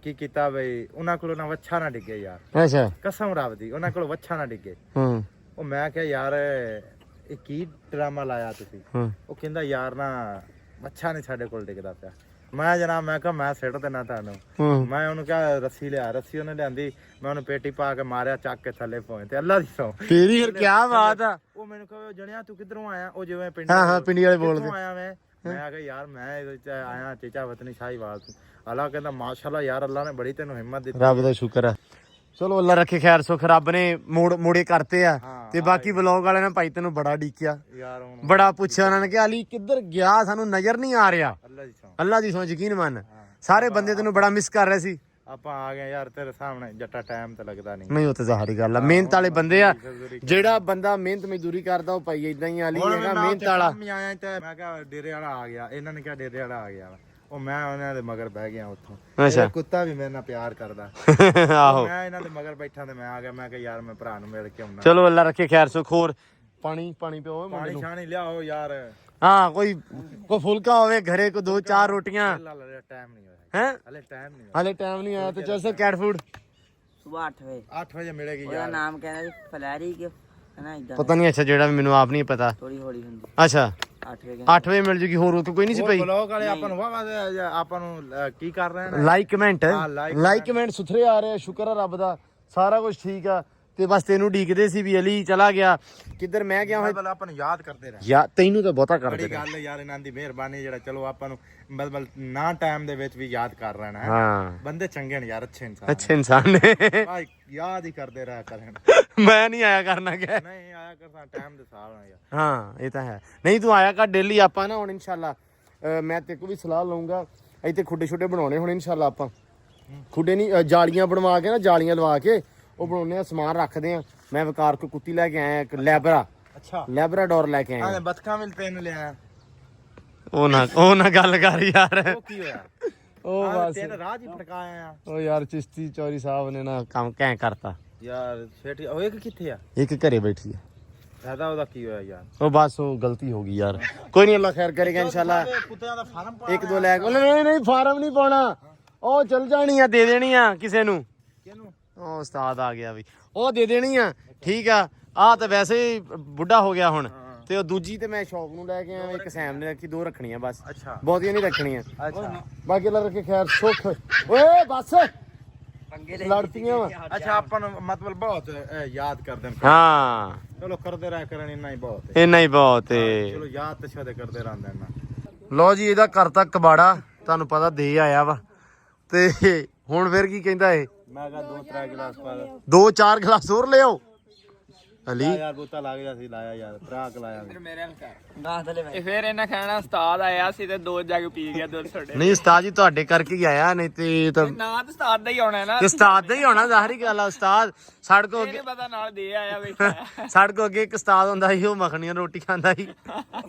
ਕੀ ਕੀਤਾ ਬਈ, ਉਹਨਾਂ ਕੋਲੋਂ ਨਾ ਵੱਛਾ ਨਾ ਡਿੱਗੇ ਯਾਰ, ਅੱਛਾ, ਕਸਮ ਰੱਬ ਦੀ, ਉਹਨਾਂ ਕੋਲੋਂ ਵੱਛਾ ਨਾ ਡਿੱਗੇ। ਉਹ ਮੈਂ ਕਿਹਾ ਯਾਰ ਇਹ ਕੀ ਡਰਾਮਾ ਲਾਇਆ ਤੁਸੀਂ? ਉਹ ਕਹਿੰਦਾ ਯਾਰ ਨਾ ਵੱਛਾ ਨਹੀਂ ਸਾਡੇ ਕੋਲ ਡਿੱਗਦਾ ਪਿਆ। ਮੈਂ ਜਨਾਬ, ਮੈਂ ਕਿਹਾ ਮੈਂ ਸਿੱਟ ਦੇਣਾ ਤੁਹਾਨੂੰ। ਮੈਂ ਉਹਨੂੰ ਕਿਹਾ ਰੱਸੀ ਲਿਆ, ਰੱਸੀ ਉਹਨੇ ਲਿਆਂਦੀ, ਮੈਂ ਉਹਨੂੰ ਪੇਟੀ ਪਾ ਕੇ ਮਾਰਿਆ, ਚੱਕ ਕੇ ਥੱਲੇ ਪਹੁੰਚ। ਤੇ ਅੱਲਾ ਦੀ ਸੌ ਤੇਰੀ ਫਿਰ ਕੀ ਬਾਤ ਆ। ਉਹ ਮੈਨੂੰ ਕਹੇ ਜਣਿਆ ਤੂੰ ਕਿੱਧਰੋਂ ਆਇਆ? ਉਹ ਜਿਵੇਂ ਪਿੰਡ ਪਿੰਡੀ ਵਾਲੇ ਬੋਲਦੇ ਆਇਆ। ਮੈਂ ਕਿਹਾ ਯਾਰ ਮੈਂ ਇਹਦੇ ਚ ਆਇਆ ਚੇਚਾ ਵਤਨੀ ਸ਼ਾਹੀਵਾਲ ਤੋਂ। ਅੱਲਾ ਕਹਿੰਦਾ ਮਾਸ਼ਾਅੱਲਾ ਯਾਰ, ਅੱਲਾ ਨੇ ਬੜੀ ਤੈਨੂੰ ਹਿੰਮਤ ਦਿੱਤੀ, ਰੱਬ ਦਾ ਸ਼ੁਕਰ ਆ। ਚਲੋ ਅੱਲਾ ਰੱਖੇ ਖੈਰ ਸੁਖ, ਰੱਬ ਨੇ ਮੋੜੇ ਕਰਤੇ ਆ। ਤੇ ਬਾਕੀ ਵਲੌਗ ਵਾਲਿਆਂ ਨੇ ਭਾਈ ਤੈਨੂੰ ਬੜਾ ਡੀਕਿਆ ਯਾਰ, ਹੁਣ ਬੜਾ ਪੁੱਛਿਆ ਉਹਨਾਂ ਨੇ ਕਿ ਅਲੀ ਕਿੱਧਰ ਗਿਆ, ਸਾਨੂੰ ਨਜ਼ਰ ਨਹੀਂ ਆ ਰਿਹਾ। ਅੱਲਾ ਦੀ ਸੌ, ਅੱਲਾ ਦੀ ਸੌ, ਯਕੀਨ ਮੰਨ, ਸਾਰੇ ਬੰਦੇ ਤੈਨੂੰ ਬੜਾ ਮਿਸ ਕਰ ਰਹੇ ਸੀ। ਆਪਾਂ ਆ ਗਏ ਯਾਰ ਤੇਰੇ ਸਾਹਮਣੇ, ਜੱਟਾ ਟਾਈਮ ਤੇ ਲੱਗਦਾ ਨਹੀਂ। ਨਹੀਂ ਉਹ ਤੇ ਜ਼ਾਹਰੀ ਗੱਲ ਆ, ਮਿਹਨਤ ਵਾਲੇ ਬੰਦੇ ਆ। ਜਿਹੜਾ ਬੰਦਾ ਮਿਹਨਤ ਮਜ਼ਦੂਰੀ ਕਰਦਾ ਉਹ ਭਾਈ ਇਦਾਂ ਹੀ ਅਲੀ ਹੈਗਾ, ਮਿਹਨਤ ਵਾਲਾ। ਮੈਂ ਕਿਹਾ ਡੇਰੇ ਵਾਲਾ ਆ ਗਿਆ, ਇਹਨਾਂ ਨੇ ਕਿਹਾ ਡੇਰੇ ਵਾਲਾ ਆ ਗਿਆ। ਉਹ ਮੈਂ ਉਹਨਾਂ ਦੇ ਮਗਰ ਬਹਿ ਗਿਆ ਉੱਥੋਂ। ਅੱਛਾ, ਕੁੱਤਾ ਵੀ ਮੇਰੇ ਨਾਲ ਪਿਆਰ ਕਰਦਾ। ਆਹੋ, ਮੈਂ ਇਹਨਾਂ ਦੇ ਮਗਰ ਬੈਠਾ ਤੇ ਮੈਂ ਆ ਗਿਆ। ਮੈਂ ਕਿਹਾ ਯਾਰ ਮੈਂ ਭਰਾ ਨੂੰ ਮਿਲ ਕੇ ਆਉਣਾ। ਚਲੋ ਅੱਲਾ ਰੱਖੇ ਖੈਰ ਸੁਖ। ਹੋਰ ਪਾਣੀ ਪਿਓ ਪਾਣੀ ਛਾਣੀ ਲਿਆਓ ਯਾਰ। ਹਾਂ, ਕੋਈ ਫੁਲਕਾ ਹੋਵੇ ਘਰੇ, ਕੋ 2-4 ਰੋਟੀਆਂ। ਟਾਈਮ ਨਹੀਂ ਹੋਇਆ ਹੈ, ਹਲੇ ਟਾਈਮ ਨਹੀਂ ਹੋਇਆ, ਹਲੇ ਟਾਈਮ ਨਹੀਂ ਆਇਆ। ਤੇ ਚੱਲ ਸਰ ਕੈਟ ਫੂਡ ਸੁਬਹ 8 ਵਜੇ 8 ਵਜੇ ਮਿਲੇਗੀ ਉਹਦਾ ਯਾਰ। ਨਾਮ ਕਹਿੰਦਾ ਸੀ ਫਲੈਰੀ ਕਿ ਹਨਾ ਇਦਾਂ, ਪਤਾ ਨਹੀਂ। ਅੱਛਾ, ਜਿਹੜਾ ਵੀ ਮੈਨੂੰ ਆਪ ਨਹੀਂ ਪਤਾ। ਥੋੜੀ ਹੌਲੀ ਹੁੰਦੀ। ਅੱਛਾ, 8 ਵਜੇ 8 ਵਜੇ ਮਿਲ ਜੂਗੀ। ਹੋਰ ਕੋਈ ਨਹੀਂ ਸੀ ਭਾਈ? ਬਲੌਗ ਵਾਲੇ ਆਪਾਂ ਨੂੰ ਆਪਾਂ ਨੂੰ ਕੀ ਕਰ ਰਹੇ ਨੇ? Like comment, like like comment ਸੁਥਰੇ ਆ ਰਹੇ। ਸ਼ੁਕਰ ਆ ਰੱਬ ਦਾ, ਸਾਰਾ ਕੁਝ ਠੀਕ ਆ। ਤੇ ਬਸ ਤੈਨੂੰ ਢੀਕਦੇ ਸੀ ਵੀ ਅਲੀ ਚਲਾ ਗਿਆ ਕਿੱਧਰ, ਮੈਂ ਗਿਆ ਹੋਇਆ। ਮਤਲਬ ਆਪਾਂ ਨੂੰ ਯਾਦ ਕਰਦੇ ਰਹੇ ਯਾ ਤੈਨੂੰ ਤਾਂ ਬਹੁਤਾ ਕਰਦੇ ਬੜੀ ਗੱਲ ਯਾਰ, ਇਹਨਾਂ ਦੀ ਮਿਹਰਬਾਨੀ ਜਿਹੜਾ ਚਲੋ ਆਪਾਂ ਨੂੰ ਮਤਲਬ ਨਾ ਟਾਈਮ ਦੇ ਵਿੱਚ ਵੀ ਯਾਦ ਕਰ ਰਹੇ ਨੇ। ਹਾਂ, ਬੰਦੇ ਚੰਗੇ ਨੇ ਯਾਰ, ਅੱਛੇ ਇਨਸਾਨ। ਅੱਛੇ ਇਨਸਾਨ ਨੇ। ਭਾਈ ਯਾਦ ਹੀ ਕਰਦੇ ਰਹਿ ਕਰਨ। ਮੈਂ ਨਹੀਂ ਆਇਆ ਕਰਨਾ ਕਿ ਨਹੀਂ ਆਇਆ ਕਰਦਾ ਟਾਈਮ ਦੇ ਹਿਸਾਬ ਨਾਲ ਯਾਰ। ਹਾਂ, ਇਹ ਤਾਂ ਹੈ। ਨਹੀਂ ਤੂੰ ਆਇਆ ਕਰ ਡੇਲੀ। ਆਪਾਂ ਨਾ ਹੁਣ ਇਨਸ਼ਾਅੱਲਾ ਮੈਂ ਤੇ ਕੋ ਵੀ ਸਲਾਹ ਲਵਾਂਗਾ, ਇੱਥੇ ਖੁੱਡੇ ਛੁੱਡੇ ਬਣਾਉਣੇ ਹੁਣ ਇਨਸ਼ਾਅੱਲਾ। ਆਪਾਂ ਖੁੱਡੇ ਨਹੀਂ, ਜਾਲੀਆਂ ਬਣਵਾ ਕੇ ਨਾ, ਜਾਲੀਆਂ ਲਵਾ ਕੇ ਉਹ ਬਣਾਉਣੇ ਆ, ਸਮਾਨ ਰੱਖਦੇ ਆ। ਮੈਂ ਵਕਾਰ ਕੋ ਕੁੱਤੀ ਲੈ ਕੇ ਆਇਆ, ਇੱਕ ਲੈਬਰਾ। ਅੱਛਾ, ਲੈਬਰਾਡੋਰ ਲੈ ਕੇ ਆਇਆ। ਬਤਖਾਂ ਵੀ ਤੈਨੂੰ ਲਿਆ। ਉਹ ਨਾ ਗੱਲ ਕਰ ਯਾਰ। ਉਹ ਕੀ ਹੋਇਆ? ਉਹ ਬਸ ਤੇਰਾ ਰਾਹ ਹੀ ਫਟਕਾਇਆ ਆ। ਉਹ ਯਾਰ ਚਿਸ਼ਤੀ ਚੌਰੀ ਸਾਹਿਬ ਨੇ ਨਾ ਕੰਮ ਕਹਿ ਕਰਤਾ ਯਾਰ ਛੇਟੀ ਉਹ ਇੱਕ ਕਿੱਥੇ ਆ? ਇੱਕ ਘਰੇ ਬੈਠੀ ਆ। ਫਾਇਦਾ ਉਹਦਾ ਕੀ ਹੋਇਆ ਯਾਰ? ਉਹ ਬਸ ਉਹ ਗਲਤੀ ਹੋ ਗਈ ਯਾਰ। ਕੋਈ ਨਹੀਂ, ਅੱਲਾ ਖੈਰ ਕਰੇਗਾ ਇਨਸ਼ਾਅੱਲਾ। ਕੁੱਤਿਆਂ ਦਾ ਫਾਰਮ ਪਾ। ਇੱਕ ਦੋ ਲੈ ਕੇ ਨਹੀਂ ਫਾਰਮ ਨਹੀਂ ਪਾਉਣਾ, ਉਹ ਚਲ ਜਾਣੀ ਆ, ਦੇ ਦੇਣੀ ਆ ਕਿਸੇ ਨੂੰ। ਕਿਹਨੂੰ? ਉਹ ਉਸਤਾਦ ਆ ਗਿਆ ਵੀ, ਉਹ ਦੇ ਦੇਣੀ ਆ। ਠੀਕ ਆ, ਆ ਤਾਂ ਵੈਸੇ ਹੀ ਬੁੱਢਾ ਹੋ ਗਿਆ ਹੁਣ। ਤੇ ਉਹ ਦੂਜੀ ਤੇ ਮੈਂ ਸ਼ੌਪ ਨੂੰ ਲੈ ਕੇ ਆਇਆ, ਇੱਕ ਸੈਮ ਨੇ ਰੱਖੀ, 2 ਰੱਖਣੀਆਂ ਬਸ, ਅੱਛਾ ਬਹੁਤੀਆਂ ਨਹੀਂ ਰੱਖਣੀਆਂ। ਅੱਛਾ ਬਾਕੀ ਅੱਲਾ ਰੱਖੇ ਖੈਰ ਸੁੱਖ। ਓਏ ਬਸ ਲੜਤੀਆਂ ਵਾ। ਅੱਛਾ ਆਪਾਂ ਨੂੰ ਮਤਲਬ ਬਹੁਤ ਯਾਦ ਕਰਦੇ ਨੇ। ਹਾਂ ਚਲੋ ਕਰਦੇ ਰਹਿ ਕਰਨ ਇੰਨਾ ਹੀ ਬਹੁਤ ਹੈ। ਇੰਨਾ ਹੀ ਬਹੁਤ ਏ। ਚਲੋ ਯਾਦ ਤੇ ਸ਼ਾਦੇ ਕਰਦੇ ਰਹਿੰਦੇ ਨਾ। ਲਓ ਜੀ ਇਹਦਾ ਘਰ ਤੱਕ ਕਬਾੜਾ ਤੁਹਾਨੂੰ ਪਤਾ ਦੇ ਆਇਆ ਵਾ, ਤੇ ਹੁਣ ਫਿਰ ਕੀ ਕਹਿੰਦਾ ਇਹ? ਮੈਂ ਕਿਹਾ 2-3 ਗਲਾਸ ਪਾ ਦੇ 2-4 ਗਲਾਸ ਹੋਰ ਲਿਆਓ ਅਲੀ। ਯਾਰ ਬੂਤਾ ਲੱਗ ਜਾ ਸੀ, ਲਾਇਆ ਯਾਰ ਤਰਾਕ ਲਾਇਆ ਸੀ। ਮੇਰੇ ਨਾਲ ਕਰ ਗਾਹ ਥਲੇ ਬੈ ਫਿਰ ਇਹਨਾਂ ਕਹਿਣਾ ਉਸਤਾਦ ਆਇਆ ਸੀ ਤੇ 2 ਜੱਗ ਪੀ ਗਿਆ ਦੁੱਧ ਛੋੜੇ। ਨਹੀਂ ਉਸਤਾਦ ਜੀ ਤੁਹਾਡੇ ਕਰਕੇ ਹੀ ਆਇਆ, ਨਹੀਂ ਤੇ ਤਾਂ ਨਾ ਤਾਂ ਉਸਤਾਦ ਦਾ ਹੀ ਆਉਣਾ ਨਾ, ਤੇ ਉਸਤਾਦ ਦਾ ਹੀ ਹੋਣਾ, ਜ਼ਾਹਰੀ ਗੱਲ ਆ। ਉਸਤਾਦ ਸਾਡੇ ਕੋ ਇਹਨੇ ਪਤਾ ਨਾਲ ਦੇ ਆਇਆ ਬੈਠਾ। ਸਾਡੇ ਕੋ ਅੱਗੇ ਇੱਕ ਉਸਤਾਦ ਹੁੰਦਾ ਸੀ, ਉਹ ਮੱਖਣੀਆਂ ਰੋਟੀ ਖਾਂਦਾ ਸੀ।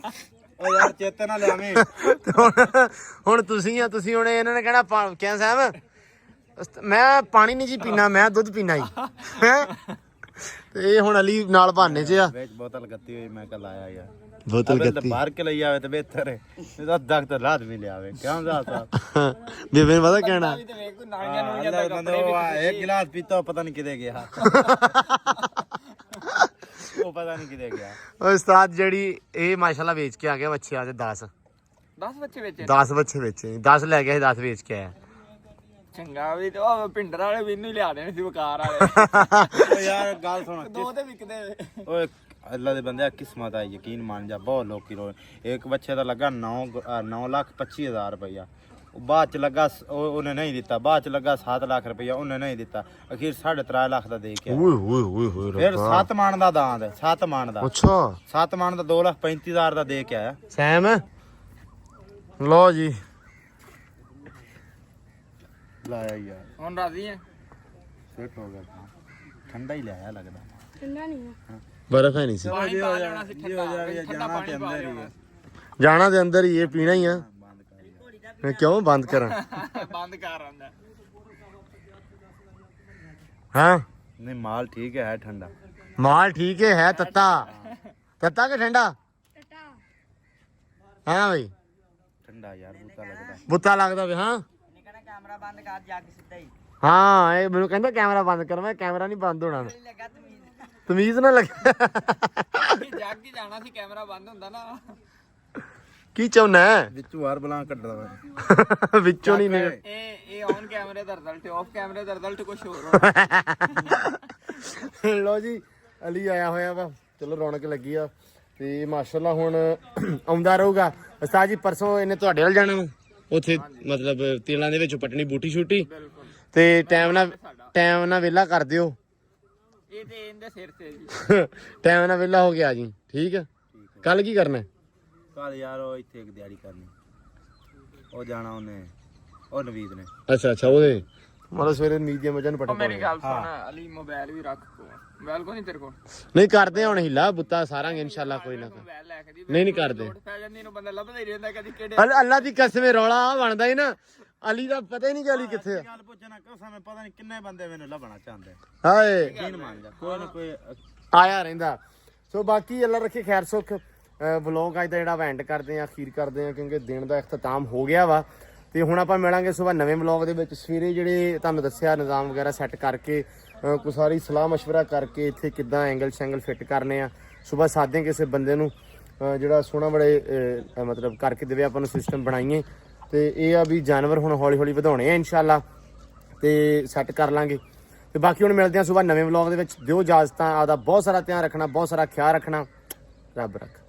ਓ ਯਾਰ ਚੇਤੇ ਨਾ ਲਿਆਵੇਂ। ਤੇ ਹੁਣ ਤੁਸੀਂ ਆ, ਤੁਸੀਂ ਹੁਣ ਇਹਨਾਂ ਨੇ ਕਹਿਣਾ ਕਿਆ ਸਾਹਿਬ ਮੈਂ ਪਾਣੀ ਨਹੀਂ ਜੀ ਪੀਣਾ, ਮੈਂ ਦੁੱਧ ਪੀਣਾ ਜੀ। ਤੇ ਇਹ ਹੁਣ ਅਲੀ ਨਾਲ ਬਹਾਨੇ 'ਚ ਆ। ਵਿੱਚ ਬੋਤਲ ਗੱਤੀ ਹੋਈ, ਮੈਂ ਕਿਹਾ ਲਾਇਆ ਯਾਰ ਬੋਤਲ ਅਬੇ ਤਾਂ ਬਾਹਰ ਕੇ ਲਈ ਆਵੇ ਤੇ ਬਿਹਤਰ ਹੈ। ਇਹਦਾ ਡਾਕਟਰ ਰਾਤ ਵੀ ਲਿਆਵੇ ਕਿਉਂ ਦਾ ਸਾਹਿਬ। ਬੇਬੇ ਨੇ ਪਤਾ ਕਹਿਣਾ ਤੇ ਵੇਖ ਨਾਲੀਆਂ ਨੂੰ ਅੱਲਾ ਬੰਦੇ ਉਹ ਇੱਕ ਗਿਲਾਸ ਪੀਤਾ ਪਤਾ ਨਹੀਂ ਕਿਤੇ ਗਿਆ। ਉਹ ਪਤਾ ਨਹੀਂ ਕਿਤੇ ਗਿਆ। ਉਹ ਉਸਤਾਦ ਜਿਹੜੀ ਇਹ ਮਾਸ਼ਾਅੱਲਾ ਵੇਚ ਕੇ ਆ ਗਿਆ ਬੱਚਿਆਂ ਦੇ 10 ਬੱਚੇ ਵਿੱਚ 10 ਬੱਚੇ ਵੇਚੇ, 10 ਲੈ ਗਿਆ ਸੀ, 10 ਵੇਚ ਕੇ ਆਇਆ। ਚੰਗਾ ਵੀ ਤੇ ਉਹ ਪਿੰਡਰ ਵਾਲੇ ਵੀ ਇਹਨੂੰ ਹੀ ਲਿਆ ਦੇਣੇ ਸੀ ਵਕਾਰ ਵਾਲੇ। ਓ ਯਾਰ ਗੱਲ ਸੁਣ, 2 ਤੇ ਵਿਕਦੇ। ਓਏ ਅੱਲਾ ਦੇ ਬੰਦੇ ਕਿਸਮਤ ਆ, ਯਕੀਨ ਮੰਨ ਜਾ। ਬਹੁਤ ਲੋਕੀ ਰੋ ਇੱਕ ਬੱਚੇ ਦਾ ਲੱਗਾ 9,25,000 ਰੁਪਇਆ। ਬਾਅਦ ਚ ਲੱਗਾ ਉਹਨੇ ਨਹੀਂ ਦਿੱਤਾ, ਬਾਅਦ ਚ ਲੱਗਾ 7 ਲੱਖ ਰੁਪਇਆ, ਉਹਨੇ ਨਹੀਂ ਦਿੱਤਾ। ਅਖੀਰ 3.5 ਲੱਖ ਦਾ ਦੇ ਕੇ ਆਇਆ। ਓਏ ਹੋਏ ਹੋਏ ਹੋਏ ਫਿਰ 7 ਮਣ ਦਾ ਦਾਂਦ, 7 ਮਣ ਦਾ, ਅੱਛਾ 7 ਮਣ ਦਾ 2,35,000 ਦਾ ਦੇ ਕੇ ਆਇਆ। ਸੈਮ ਲਓ ਜੀ ਲਾਇਆ ਯਾਰ ਹੁਣ ਰਾਜ਼ੀ ਹੈ? ਫਿੱਟ ਹੋ ਗਿਆ, ਠੰਡਾ ਹੀ ਲਿਆਇਆ ਲੱਗਦਾ। ਠੰਡਾ ਨਹੀਂ ਆ। ਬਰਫ ਹੈ ਨਹੀਂ ਸੀ, ਪਾਣੀ ਪਾ ਲੈਣਾ ਸੀ ਠੰਡਾ ਪਾਣੀ ਪਾ ਲੈਣਾ। ਜਾਣਾ ਦੇ ਅੰਦਰ ਹੀ, ਇਹ ਪੀਣਾ ਹੀ ਆ। ਬੰਦ ਕਰ ਯਾਰ। ਮੈਂ ਕਿਉਂ ਬੰਦ ਕਰਾਂ? ਬੰਦ ਕਰ ਆਂਦਾ। ਹਾਂ ਨਹੀਂ ਮਾਲ ਠੀਕ ਹੈ ਠੰਡਾ। ਮਾਲ ਠੀਕ ਹੈ ਤੱਤਾ ਤੱਤਾ ਕਿ ਠੰਡਾ? ਹਾਂ ਬਈ ਠੰਡਾ ਯਾਰ ਬੂਤਾ ਲੱਗਦਾ। ਬੁੱਤਾ ਲੱਗਦਾ ਵੇ। ਹਾਂ ਨਿਕਣਾ ਕੈਮਰਾ ਬੰਦ ਕਰ ਜਾ ਕੇ ਸਿੱਧਾ ਹੀ ਹਾਂ ਇਹ ਮੈਨੂੰ ਕਹਿੰਦਾ ਕੈਮਰਾ ਬੰਦ ਕਰ, ਮੈਂ ਕੈਮਰਾ ਨਹੀਂ ਬੰਦ ਹੋਣਾ, ਲੱਗਾ ਤਮੀਜ਼। ਤਮੀਜ਼ ਨਾ ਲੱਗੇ। ਜੱਗ ਹੀ ਜਾਣਾ ਸੀ, ਕੈਮਰਾ ਬੰਦ ਹੁੰਦਾ ਨਾ। ਕੀ ਚਾਹੁੰਦਾ ਵਿੱਚੋਂ ਵਾਰ ਬਲਾਂ ਕੱਢਦਾ ਵਾ। ਵਿੱਚੋਂ ਨਹੀਂ ਨਿਕਲ। ਇਹ ਔਨ ਕੈਮਰੇ ਦਾ ਰਿਜ਼ਲਟ, ਆਫ ਕੈਮਰੇ ਦਾ ਰਿਜ਼ਲਟ ਕੁਝ ਹੋਰ ਹੋਣਾ। ਲੋ ਜੀ ਅਲੀ ਆਇਆ ਹੋਇਆ ਵਾ, ਚਲੋ ਰੌਣਕ ਲੱਗੀ ਆ ਤੇ ਮਾਸ਼ਾਅੱਲਾ ਹੁਣ ਆਉਂਦਾ ਰਹੂਗਾ। ਉਸਤਾਦ ਜੀ ਪਰਸੋਂ ਇਹਨੇ ਤੁਹਾਡੇ ਵੱਲ ਜਾਣਾ ਵਾ, ਉੱਥੇ ਮਤਲਬ ਤੇਲਾਂ ਦੇ ਵਿੱਚ ਪਟਣੀ ਬੂਟੀ ਛੂਟੀ, ਤੇ ਟਾਈਮ ਨਾਲ ਵਿਹਲਾ ਕਰ ਦਿਓ। ਇਹ ਤੇ ਇਹਦੇ ਸਿਰ ਤੇ ਜੀ। ਟਾਈਮ ਨਾਲ ਵਿਹਲਾ ਹੋ ਗਿਆ ਜੀ, ਠੀਕ ਹੈ। ਕੱਲ ਕੀ ਕਰਨਾ? ਕੱਲ ਯਾਰ ਉਹ ਇੱਥੇ ਇੱਕ ਦਿਹਾੜੀ ਕਰਨੀ, ਉਹ ਜਾਣਾ ਉਹਨੇ, ਉਹ ਨਵੀਦ ਨੇ। ਅੱਛਾ ਉਹਦੇ ਮਤਲਬ ਸਵੇਰੇ ਨੀਂਦ ਦੀਆਂ ਮੱਝਾਂ ਨੂੰ ਪਟਾ ਮੇਰੀ ਗੱਲ ਸੁਣ ਅਲੀ, ਮੋਬਾਈਲ ਵੀ ਰੱਖ ਕੋ। ਮੋਬਾਈਲ ਕੋ ਨਹੀਂ ਤੇਰੇ ਕੋਲ? ਨਹੀਂ ਕਰਦੇ ਹੁਣ ਹਿੱਲਾ ਬੁੱਤਾ ਸਾਰਾਂਗੇ ਇਨਸ਼ਾਅੱਲਾ, ਕੋਈ ਨਾ ਮੋਬਾਈਲ ਲੈ ਕੇ ਦੀ ਨਹੀਂ ਕਰਦੇ। ਲੋੜ ਪੈ ਜਾਂਦੀ ਨੂੰ ਬੰਦਾ ਲੱਭਦਾ ਹੀ ਰਹਿੰਦਾ, ਕਦੀ ਕਿਹੜੇ। ਅੱਲਾ ਦੀ ਕਸਮੇ ਰੌਲਾ ਬਣਦਾ ਹੀ ਨਾ, ਅਲੀ ਦਾ ਪਤਾ ਹੀ ਨਹੀਂ ਕਿ ਅਲੀ ਕਿੱਥੇ ਆ। ਗੱਲ ਪੁੱਛਣਾ ਕਿਉਂ ਸਮੇਂ ਪਤਾ ਨਹੀਂ ਕਿੰਨੇ ਬੰਦੇ ਮੈਨੂੰ ਲੱਭਣਾ ਚਾਹੁੰਦੇ। ਹਾਏ ਯਕੀਨ ਮੰਨ ਜਾ, ਕੋਈ ਨਾ ਕੋਈ ਆਇਆ ਰਹਿੰਦਾ। ਸੋ ਬਾਕੀ ਅੱਲਾ ਰੱਖੇ ਖੈਰ ਸੁੱਖ। ਵਲੋਗ ਅੱਜ ਦਾ ਜਿਹੜਾ ਐਂਡ ਕਰਦੇ ਆ, ਅਖੀਰ ਕਰਦੇ ਆ, ਕਿਉਂਕਿ ਦਿਨ ਦਾ ਇਖਤਤਾਮ ਹੋ ਗਿਆ ਵਾ। ਤੇ ਹੁਣ ਆਪਾਂ ਮਿਲਾਂਗੇ ਸਵੇਰ ਨਵੇਂ ਵਲੋਗ ਦੇ ਵਿੱਚ। ਸਵੇਰੇ ਜਿਹੜੇ ਤੁਹਾਨੂੰ ਦੱਸਿਆ ਨਿਜ਼ਾਮ ਵਗੈਰਾ ਸੈੱਟ ਕਰਕੇ, ਕੋਈ ਸਾਰੀ ਸਲਾਹ ਮਸ਼ਵਰਾ ਕਰਕੇ ਇੱਥੇ ਕਿੱਦਾਂ ਐਂਗਲ ਸ਼ੈਂਗਲ ਫਿੱਟ ਕਰਨੇ ਆ। ਸਵੇਰ ਸਾਦੇ ਕਿਸੇ ਬੰਦੇ ਨੂੰ ਜਿਹੜਾ ਸੋਹਣਾ ਬੜੇ ਮਤਲਬ ਕਰਕੇ ਦੇਵੇ, ਆਪਾਂ ਨੂੰ ਸਿਸਟਮ ਬਣਾਈਏ। ਤੇ ਇਹ ਆ ਵੀ ਜਾਨਵਰ ਹੁਣ ਹੌਲੀ ਹੌਲੀ ਵਧਾਉਣੇ ਆ ਇਨਸ਼ਾਅੱਲਾ, ਤੇ ਸੈੱਟ ਕਰ ਲਾਂਗੇ। ਤੇ ਬਾਕੀ ਹੁਣ ਮਿਲਦੇ ਆ ਸਵੇਰ ਨਵੇਂ ਵਲੋਗ ਦੇ ਵਿੱਚ। ਦਿਓ ਇਜਾਜ਼ਤਾਂ, ਆਪਦਾ ਬਹੁਤ ਸਾਰਾ ਧਿਆਨ ਰੱਖਣਾ, ਬਹੁਤ ਸਾਰਾ ਖਿਆਲ ਰੱਖਣਾ। ਰੱਬ ਰੱਖ।